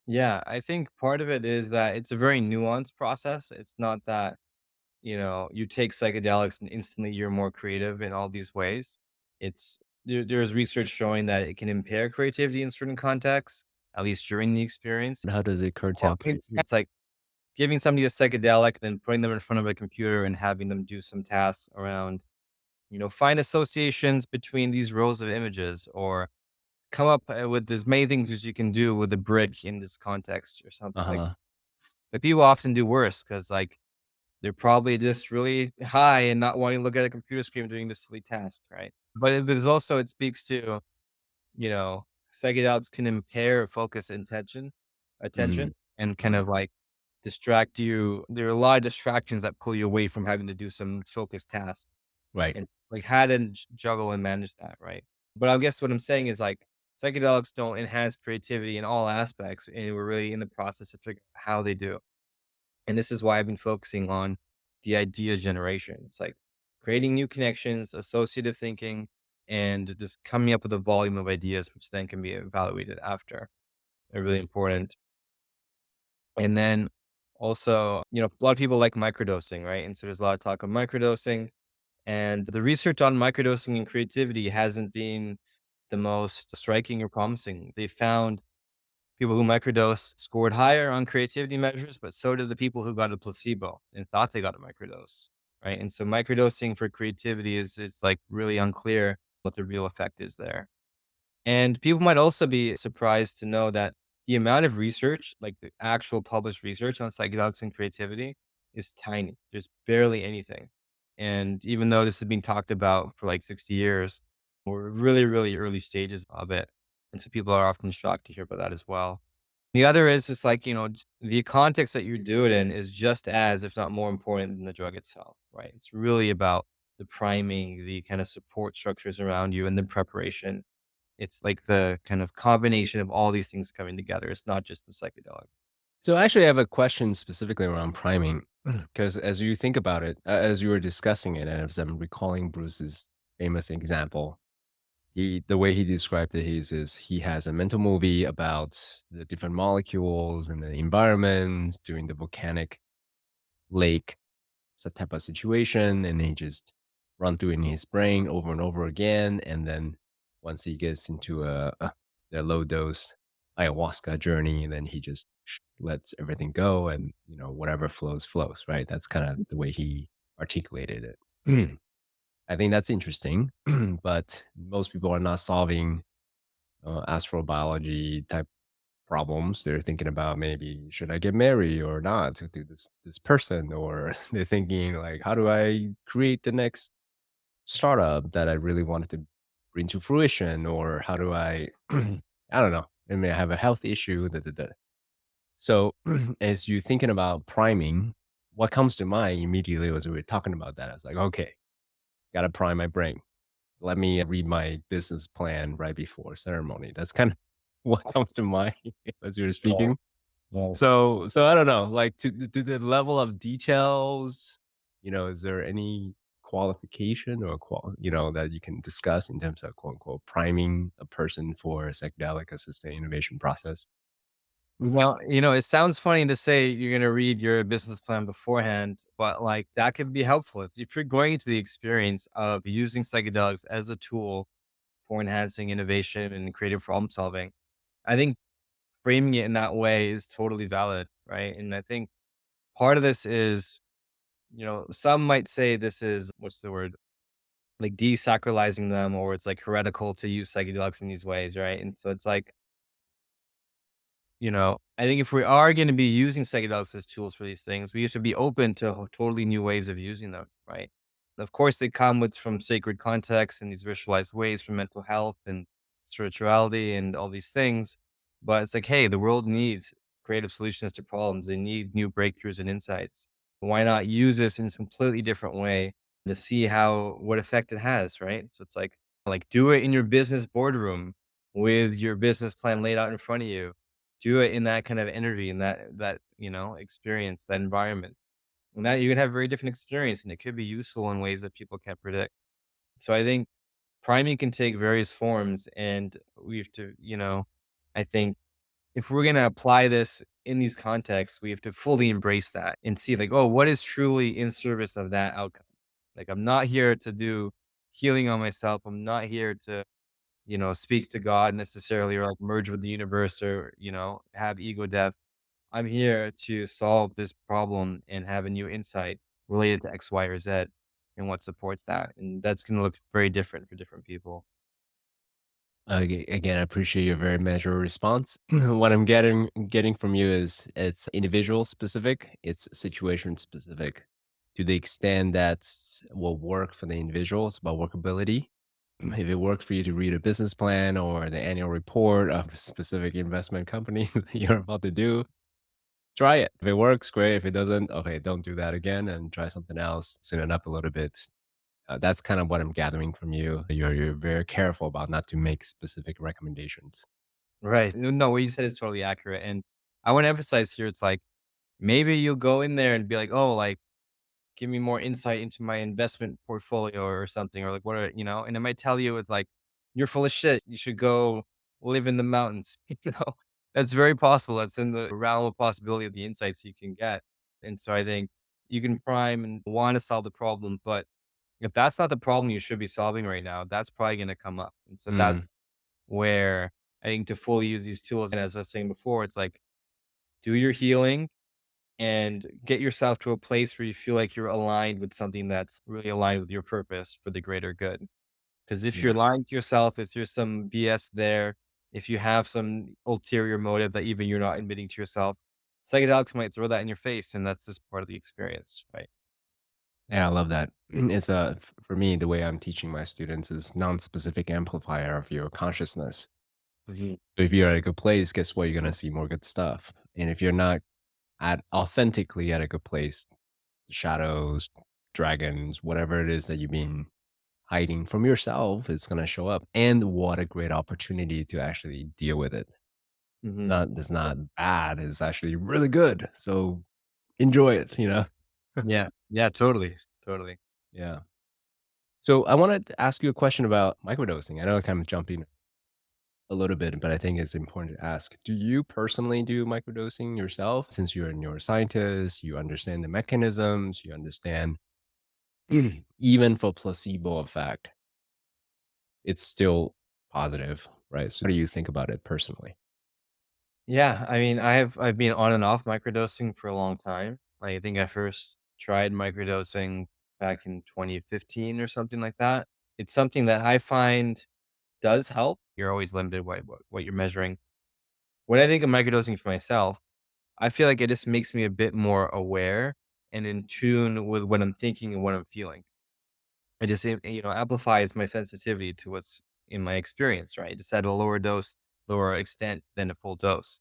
Yeah, I think part of it is that it's a very nuanced process. It's not that, you take psychedelics and instantly you're more creative in all these ways. There's research showing that it can impair creativity in certain contexts, at least during the experience. How does it Well, curtail I mean, creativity? giving somebody a psychedelic, then putting them in front of a computer and having them do some tasks around, find associations between these rows of images, or come up with as many things as you can do with a brick in this context or something. Like, Uh-huh. people often do worse because, like, they're probably just really high and not wanting to look at a computer screen doing this silly task, right? But there's also, it speaks to, you know, psychedelics can impair focus and attention, Mm, and kind mhm. of like distract you. There are a lot of distractions that pull you away from having to do some focused task, Right. and like how to juggle and manage that, right? But I guess what I'm saying is, like, psychedelics don't enhance creativity in all aspects, and we're really in the process of figuring out how they do. And this is why I've been focusing on the idea generation. It's like creating new connections, associative thinking, and just coming up with a volume of ideas, which then can be evaluated after. They're really important. And then also, a lot of people like microdosing, right? And so there's a lot of talk of microdosing. And the research on microdosing and creativity hasn't been the most striking or promising. They found people who microdose scored higher on creativity measures, but so did the people who got a placebo and thought they got a microdose, right? And so microdosing for creativity is, it's like really unclear what the real effect is there. And people might also be surprised to know that the amount of research, like the actual published research on psychedelics and creativity, is tiny. There's barely anything. And even though this has been talked about for like 60 years, we're really, really early stages of it. And so people are often shocked to hear about that as well. The other is just like, the context that you do it in is just as, if not more important than the drug itself, right? It's really about the priming, the kind of support structures around you, and the preparation. It's like the kind of combination of all these things coming together. It's not just the psychedelic. So actually, I have a question specifically around priming, because as you think about it, as you were discussing it, and as I'm recalling Bruce's famous example, the way he described it is he has a mental movie about the different molecules and the environment during the volcanic lake, so type of situation, and he just run through in his brain over and over again, and then once he gets into the low dose ayahuasca journey, then he just lets everything go, and whatever flows flows. Right? That's kind of the way he articulated it. I think that's interesting, but most people are not solving astrobiology type problems. They're thinking about maybe should I get married or not to this person, or they're thinking like, how do I create the next startup that I really wanted to bring to fruition, or how do I, I don't know. I mean, I have a health issue. Da, da, da. So, as you're thinking about priming, what comes to mind immediately was we were talking about that. I was like, okay, gotta prime my brain. Let me read my business plan right before ceremony. That's kind of what comes to mind as you were Yeah. speaking. Yeah. So I don't know, like to the level of details, is there any qualification or that you can discuss in terms of quote unquote priming a person for a psychedelic assisted innovation process? Well, it sounds funny to say you're going to read your business plan beforehand, but like that can be helpful if you're going into the experience of using psychedelics as a tool for enhancing innovation and creative problem solving. I think framing it in that way is totally valid, right? And I think part of this is, some might say this is, what's the word? Like desacralizing them, or it's like heretical to use psychedelics in these ways, right? And so it's like, I think if we are going to be using psychedelics as tools for these things, we have to be open to totally new ways of using them, right? Of course, they come with from sacred contexts and these ritualized ways for mental health and spirituality and all these things. But it's like, hey, the world needs creative solutions to problems. They need new breakthroughs and insights. Why not use this in a completely different way to see what effect it has, right? So it's like do it in your business boardroom with your business plan laid out in front of you. Do it in that kind of energy and that experience, that environment. And that you can have a very different experience, and it could be useful in ways that people can't predict. So I think priming can take various forms, and we have to, I think if we're going to apply this in these contexts, we have to fully embrace that and see like, oh, what is truly in service of that outcome? Like, I'm not here to do healing on myself. I'm not here to, speak to God necessarily, or like merge with the universe, or, have ego death. I'm here to solve this problem and have a new insight related to X, Y, or Z and what supports that. And that's going to look very different for different people. Again, I appreciate your very measured response. What I'm getting from you is it's individual specific, it's situation specific. To the extent that will work for the individual, it's about workability. If it works for you to read a business plan or the annual report of a specific investment company that you're about to do, try it. If it works, great. If it doesn't, okay, don't do that again and try something else. Send it up a little bit. That's kind of what I'm gathering from you. You're very careful about not to make specific recommendations. Right. No, what you said is totally accurate. And I want to emphasize here, it's like maybe you'll go in there and be like, oh, like, give me more insight into my investment portfolio or something, or like, what are, and it might tell you it's like, you're full of shit. You should go live in the mountains. That's very possible. That's in the realm of possibility of the insights you can get. And so I think you can prime and want to solve the problem, but if that's not the problem you should be solving right now, that's probably going to come up. And so Mm, that's where I think to fully use these tools, and as I was saying before, it's like do your healing and get yourself to a place where you feel like you're aligned with something that's really aligned with your purpose for the greater good. Because if you're yeah. lying to yourself, if there's some BS there, if you have some ulterior motive that even you're not admitting to yourself, psychedelics might throw that in your face, and that's just part of the experience, right? Yeah, I love that. It's for me, the way I'm teaching my students is non-specific amplifier of your consciousness. Mhm. So if you're at a good place, guess what? You're gonna see more good stuff. And if you're not at authentically at a good place, shadows, dragons, whatever it is that you've been hiding from yourself is gonna show up. And what a great opportunity to actually deal with it. Mhm. It's not bad, it's actually really good. So enjoy it, you know? Yeah. Yeah, totally. Totally. Yeah. So I wanted to ask you a question about microdosing. I know I'm kind of jumping a little bit, but I think it's important to ask. Do you personally do microdosing yourself? Since you're a neuroscientist, you understand the mechanisms, you understand even for placebo effect, it's still positive, right? So, what do you think about it personally? Yeah, I mean, I've been on and off microdosing for a long time. I think I first tried microdosing back in 2015 or something like that. It's something that I find does help. You're always limited what you're measuring. When I think of microdosing for myself, I feel like it just makes me a bit more aware and in tune with what I'm thinking and what I'm feeling. It just amplifies my sensitivity to what's in my experience, right? Just at a lower dose, lower extent than a full dose.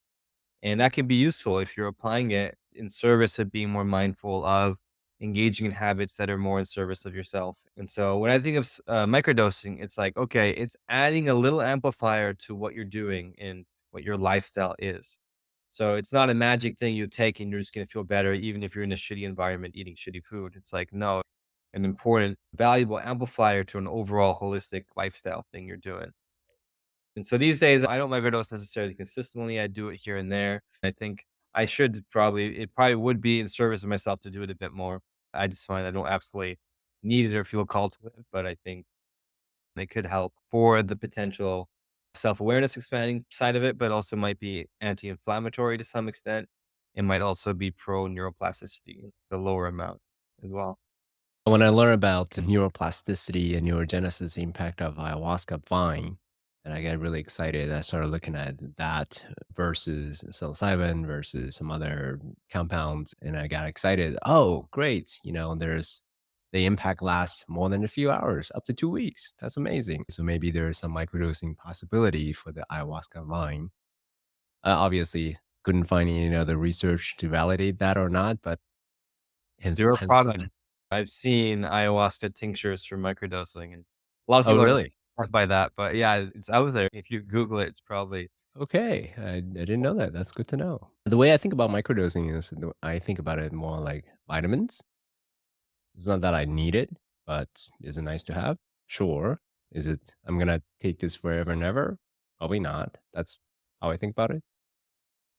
And that can be useful if you're applying it in service of being more mindful of engaging in habits that are more in service of yourself. And so when I think of microdosing, it's like, okay, it's adding a little amplifier to what you're doing and what your lifestyle is. So it's not a magic thing you take and you're just going to feel better, even if you're in a shitty environment eating shitty food. It's like, no, an important, valuable amplifier to an overall holistic lifestyle thing you're doing. And so these days, I don't microdose necessarily consistently. I do it here and there. I think it probably would be in service of myself to do it a bit more. I just find I don't absolutely need it or feel called to it, but I think it could help for the potential self awareness expanding side of it, but also might be anti inflammatory to some extent. It might also be pro neuroplasticity, the lower amount as well. When I learn about the neuroplasticity and neurogenesis impact of ayahuasca vine, and I get really excited, I started looking at that versus psilocybin versus some other compounds, and I got excited. Oh, great! There's the impact lasts more than a few hours, up to 2 weeks. That's amazing. So maybe there's some microdosing possibility for the ayahuasca vine. Obviously, couldn't find any other research to validate that or not, but hence, Zero hence. product. I've seen ayahuasca tinctures for microdosing, and a lot of Oh, people are really? hurt by that, but yeah, it's out there. If you Google it, it's probably Okay, I didn't know that. That's good to know. The way I think about microdosing is I think about it more like vitamins. It's not that I need it, but is it nice to have? Sure. Is it, I'm going to take this forever and ever? Probably not. That's how I think about it.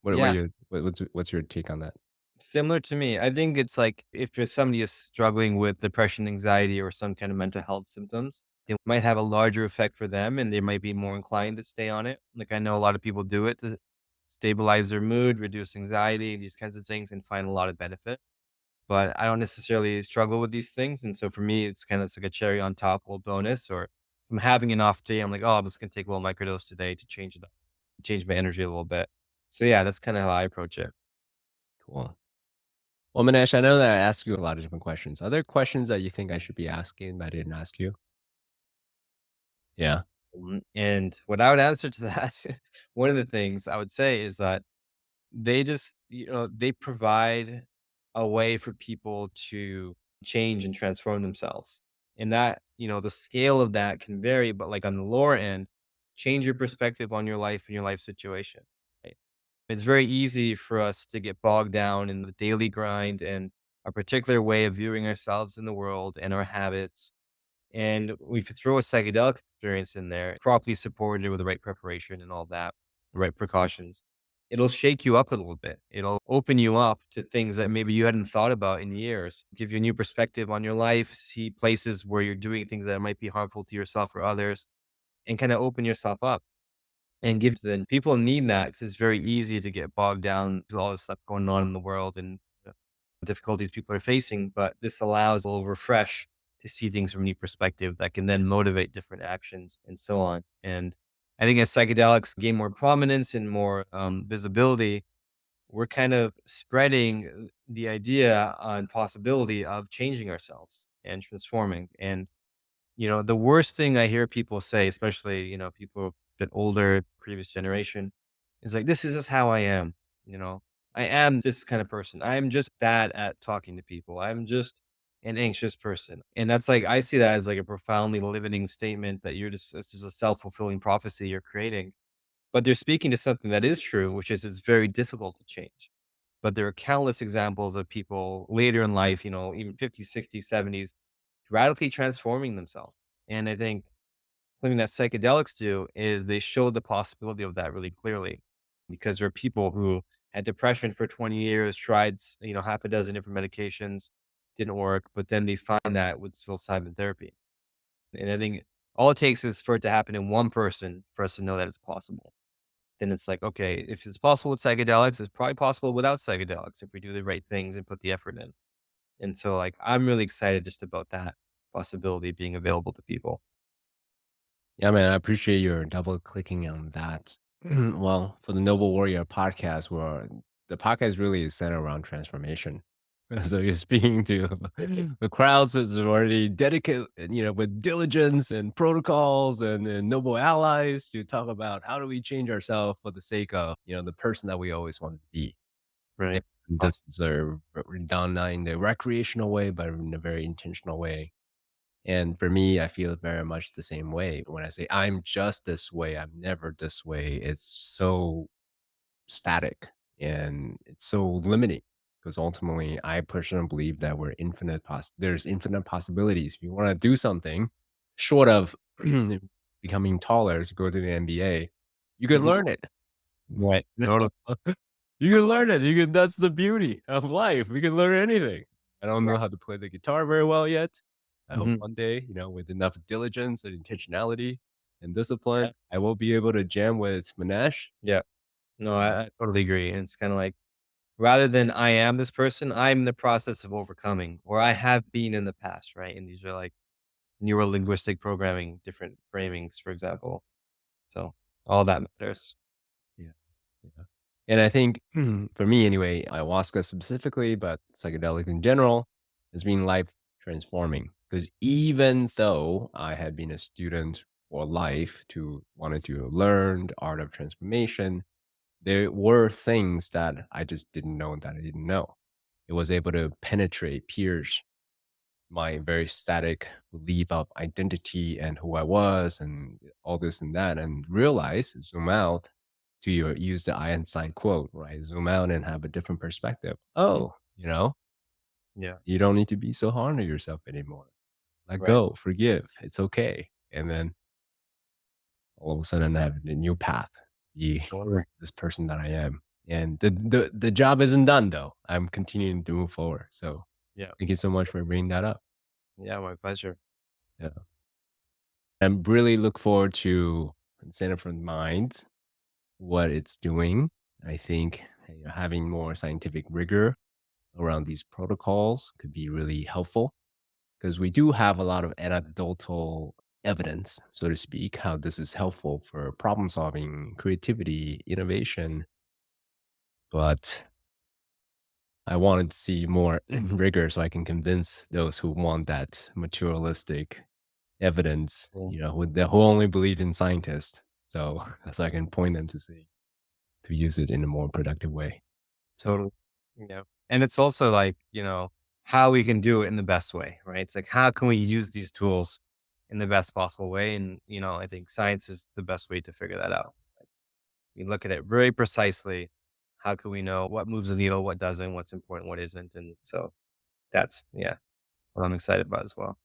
What are yeah, your, what's your take on that? similar to me. I think it's like if there's somebody is struggling with depression, anxiety, or some kind of mental health symptoms, it might have a larger effect for them, and they might be more inclined to stay on it. Like I know a lot of people do it stabilize their mood, reduce anxiety, these kinds of things, and find a lot of benefit. But I don't necessarily struggle with these things, and so for me, it's like a cherry on top, little bonus. Or if I'm having an off day, I'm like, oh, I'm just gonna take a little microdose today to change it up, change my energy a little bit. So yeah, that's kind of how I approach it. Cool. Well, Manesh, I know that I asked you a lot of different questions. Are there questions that you think I should be asking that I didn't ask you? Yeah. And what I would answer to that, one of the things I would say is that they just, they provide a way for people to change and transform themselves. And that, the scale of that can vary, but like on the lower end, change your perspective on your life and your life situation. Right? It's very easy for us to get bogged down in the daily grind and a particular way of viewing ourselves in the world and our habits. And if you throw a psychedelic experience in there, properly supported with the right preparation and all that, the right precautions, it'll shake you up a little bit. It'll open you up to things that maybe you hadn't thought about in years, give you a new perspective on your life, see places where you're doing things that might be harmful to yourself or others, and kind of open yourself up and give then people need that because it's very easy to get bogged down to all this stuff going on in the world and difficulties people are facing. But this allows a little refresh to see things from a new perspective that can then motivate different actions and so on. And I think as psychedelics gain more prominence and more visibility, we're kind of spreading the idea on possibility of changing ourselves and transforming. And the worst thing I hear people say, especially, people a bit older, previous generation, is like, this is just how I am. You know, I am this kind of person. I'm just bad at talking to people. I'm just an anxious person. And that's like, I see that as like a profoundly limiting statement that it's just a self fulfilling prophecy you're creating. But they're speaking to something that is true, which is it's very difficult to change. But there are countless examples of people later in life, even 50s, 60s, 70s, radically transforming themselves. And I think something that psychedelics do is they show the possibility of that really clearly because there are people who had depression for 20 years, tried, half a dozen different medications, didn't work, but then they find that with psilocybin therapy. And I think all it takes is for it to happen in one person for us to know that it's possible. Then it's like, okay, if it's possible with psychedelics, it's probably possible without psychedelics if we do the right things and put the effort in. And so, like, I'm really excited just about that possibility being available to people. Yeah, man, I appreciate your double clicking on that. Well, for the Noble Warrior podcast, where the podcast really is centered around transformation. So you're speaking to the crowds that's already dedicated, with diligence and protocols and noble allies to talk about how do we change ourselves for the sake of, the person that we always want to be. And Right. this is done not in the recreational way, but in a very intentional way. And for me, I feel very much the same way. When I say I'm just this way, I'm never this way, it's so static and it's so limiting because ultimately I personally believe that there's infinite possibilities. If you want to do something short of becoming taller to go to the NBA, you can Mhm. learn it. Right. Totally. You can learn it. That's the beauty of life. We can learn anything. I don't know Right. how to play the guitar very well yet. I hope Mhm. one day, with enough diligence and intentionality and discipline, Yeah. I will be able to jam with Manesh. Yeah. No, I totally agree. And it's kind of like rather than I am this person, I'm in the process of overcoming, or I have been in the past, right? And these are like neuro linguistic programming, different framings, for example. So all that matters. Yeah. Yeah. And I think for me anyway, ayahuasca specifically, but psychedelics in general, has been life transforming. Because even though I had been a student for life to wanted to learn the art of transformation, there were things that I just didn't know that I didn't know. It was able to penetrate, pierce my very static belief of identity and who I was and all this and that, and realize, zoom out use the Einstein quote, right? Zoom out and have a different perspective. Mhm. Oh, Yeah. you don't need to be so hard on yourself anymore. Let Right. go, forgive. It's okay. And then all of a sudden I have a new path. Be Totally. this person that I am. And the job isn't done though. I'm continuing to move forward. So Yeah. thank you so much for bringing that up. Yeah. My pleasure. Yeah. I'm really look forward to Center for the Mind, what it's doing. I think having more scientific rigor around these protocols could be really helpful because we do have a lot of anecdotal evidence, so to speak, how this is helpful for problem solving, creativity, innovation. But I wanted to see more rigor so I can convince those who want that materialistic evidence, Cool. who only believe in scientists. So, so I can point them to see to use it in a more productive way. Totally. Yeah. And it's also like, how we can do it in the best way, right? It's like, how can we use these tools in the best possible way? And, I think science is the best way to figure that out. We look at it very precisely. How can we know what moves the needle, what doesn't, what's important, what isn't? And so that's, yeah, what I'm excited about as well.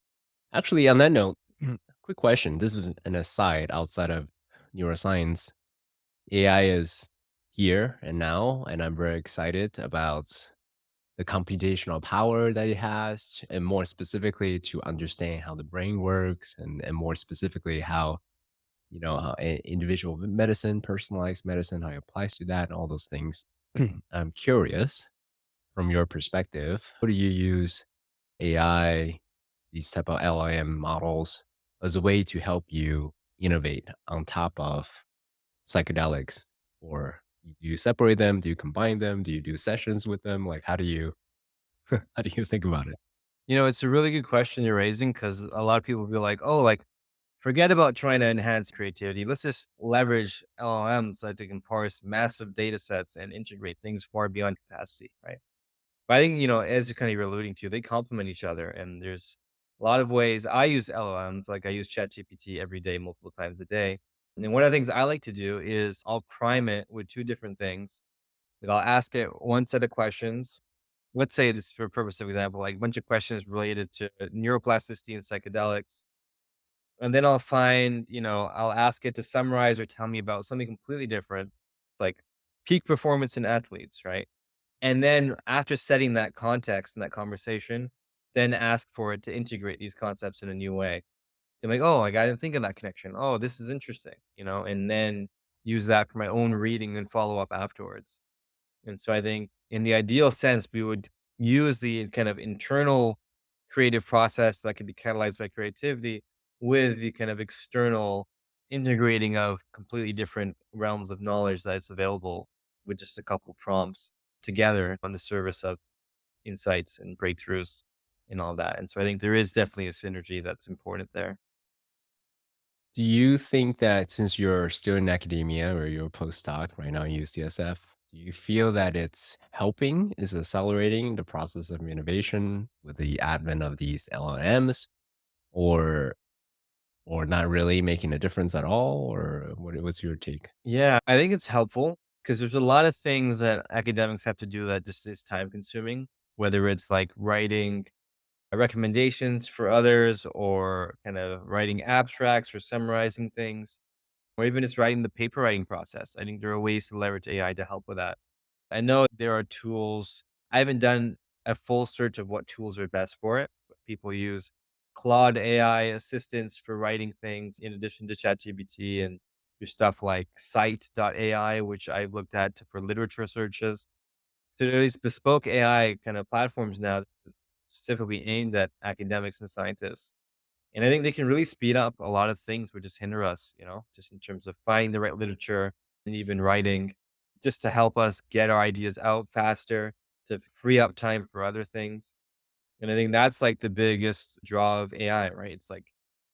Actually, on that note, quick question. This is an aside outside of neuroscience. AI is here and now, and I'm very excited about the computational power that it has, and more specifically to understand how the brain works, and more specifically how how individual medicine, personalized medicine, how it applies to that, and all those things. I'm curious from your perspective, how do you use AI, these type of LIM models, as a way to help you innovate on top of psychedelics? Or do you separate them? Do you combine them? Do you do sessions with them? Like, how do you how do you think about it? It's a really good question you're raising because a lot of people will be like, oh, like, forget about trying to enhance creativity. Let's just leverage LLMs so that they can parse massive data sets and integrate things far beyond capacity, right? But I think, as you kind of you're alluding to, they complement each other. And there's a lot of ways I use LLMs, like I use ChatGPT every day, multiple times a day. And then one of the things I like to do is I'll prime it with two different things. Like I'll ask it one set of questions. Let's say this for purpose of example, like a bunch of questions related to neuroplasticity and psychedelics. And then I'll ask it to summarize or tell me about something completely different, like peak performance in athletes, right? And then after setting that context and that conversation, then ask for it to integrate these concepts in a new way. They're like, oh, like I didn't think of that connection. Oh, this is interesting, and then use that for my own reading and follow up afterwards. And so I think in the ideal sense, we would use the kind of internal creative process that can be catalyzed by creativity with the kind of external integrating of completely different realms of knowledge that's available with just a couple prompts together on the service of insights and breakthroughs and all that. And so I think there is definitely a synergy that's important there. Do you think that since you're still in academia or you're a postdoc right now in UCSF, do you feel that it's helping, is accelerating the process of innovation with the advent of these LLMs, or not really making a difference at all? Or what's your take? Yeah, I think it's helpful because there's a lot of things that academics have to do that just is time consuming, whether it's like writing recommendations for others or kind of writing abstracts or summarizing things, or even just writing the paper writing process. I think there are ways to leverage AI to help with that. I know there are tools. I haven't done a full search of what tools are best for it, but people use Claude AI assistants for writing things in addition to ChatGPT, and there's stuff like Cite.ai, which I've looked at for literature searches. So there are these bespoke AI kind of platforms now specifically aimed at academics and scientists. And I think they can really speed up a lot of things which just hinder us, just in terms of finding the right literature and even writing, just to help us get our ideas out faster, to free up time for other things. And I think that's like the biggest draw of AI, right? It's like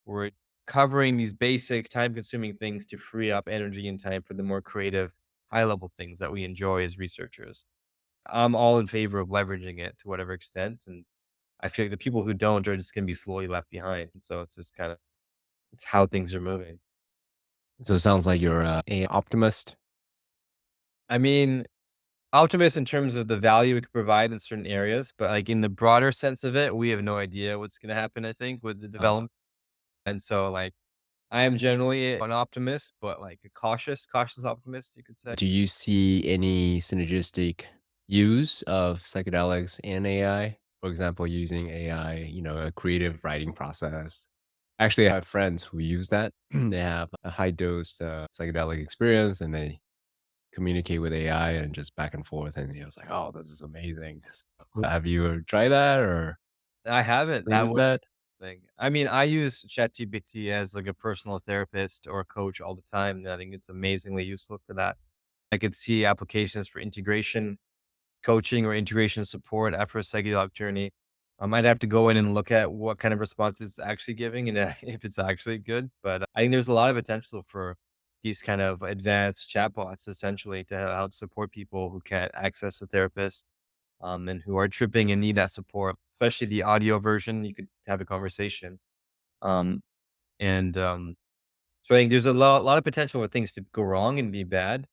we're covering these basic time consuming things to free up energy and time for the more creative, high level things that we enjoy as researchers. I'm all in favor of leveraging it to whatever extent. And I feel like the people who don't are just gonna be slowly left behind, and so it's just kinda it's how things are moving. So it sounds like you're a optimist. I mean, optimist in terms of the value it could provide in certain areas, but, like, in the broader sense of it, we have no idea what's gonna happen, I think, with the Uh, development, and so, like, I am generally an optimist, but, like, a cautious optimist, you could say. do you see any synergistic use of psychedelics and AI? For example, using AI, a creative writing process. Actually, I have friends who use that. They have a high dose psychedelic experience, and they communicate with AI and just back and forth. And he was like, "Oh, this is amazing." Have you tried that or I haven't. That used would that? thing. I mean, I use ChatGPT as like a personal therapist or a coach all the time, and I think it's amazingly useful for that. I could see applications for integration coaching or integration support after a psychedelic journey. I might have to go in and look at what kind of response it's actually giving and if it's actually good. But I think there's a lot of potential for these kind of advanced chatbots essentially to help support people who can't access a therapist and who are tripping and need that support, especially the audio version. You could have a conversation. Um, and so I think there's a lot of potential for things to go wrong and be bad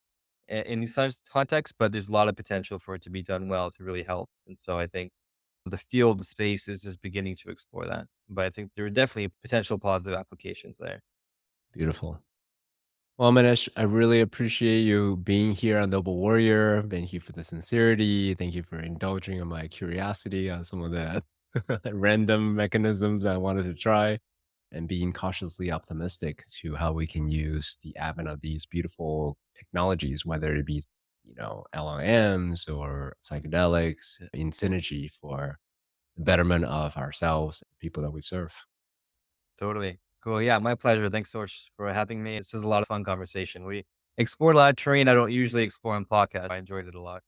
in these types of contexts, but there's a lot of potential for it to be done well to really help. And so I think the field, the space is just beginning to explore that. But I think there are definitely potential positive applications there. Beautiful. Well, Manesh, I really appreciate you being here on Noble Warrior. Thank you for the sincerity. Thank you for indulging in my curiosity on some of the random mechanisms I wanted to try and being cautiously optimistic to how we can use the advent of these beautiful technologies, whether it be, LLMs or psychedelics in synergy for the betterment of ourselves, people that we serve. Totally. Cool. Yeah, my pleasure. Thanks so much for having me. This was a lot of fun conversation. We explored a lot of terrain I don't usually explore on podcasts. I enjoyed it a lot.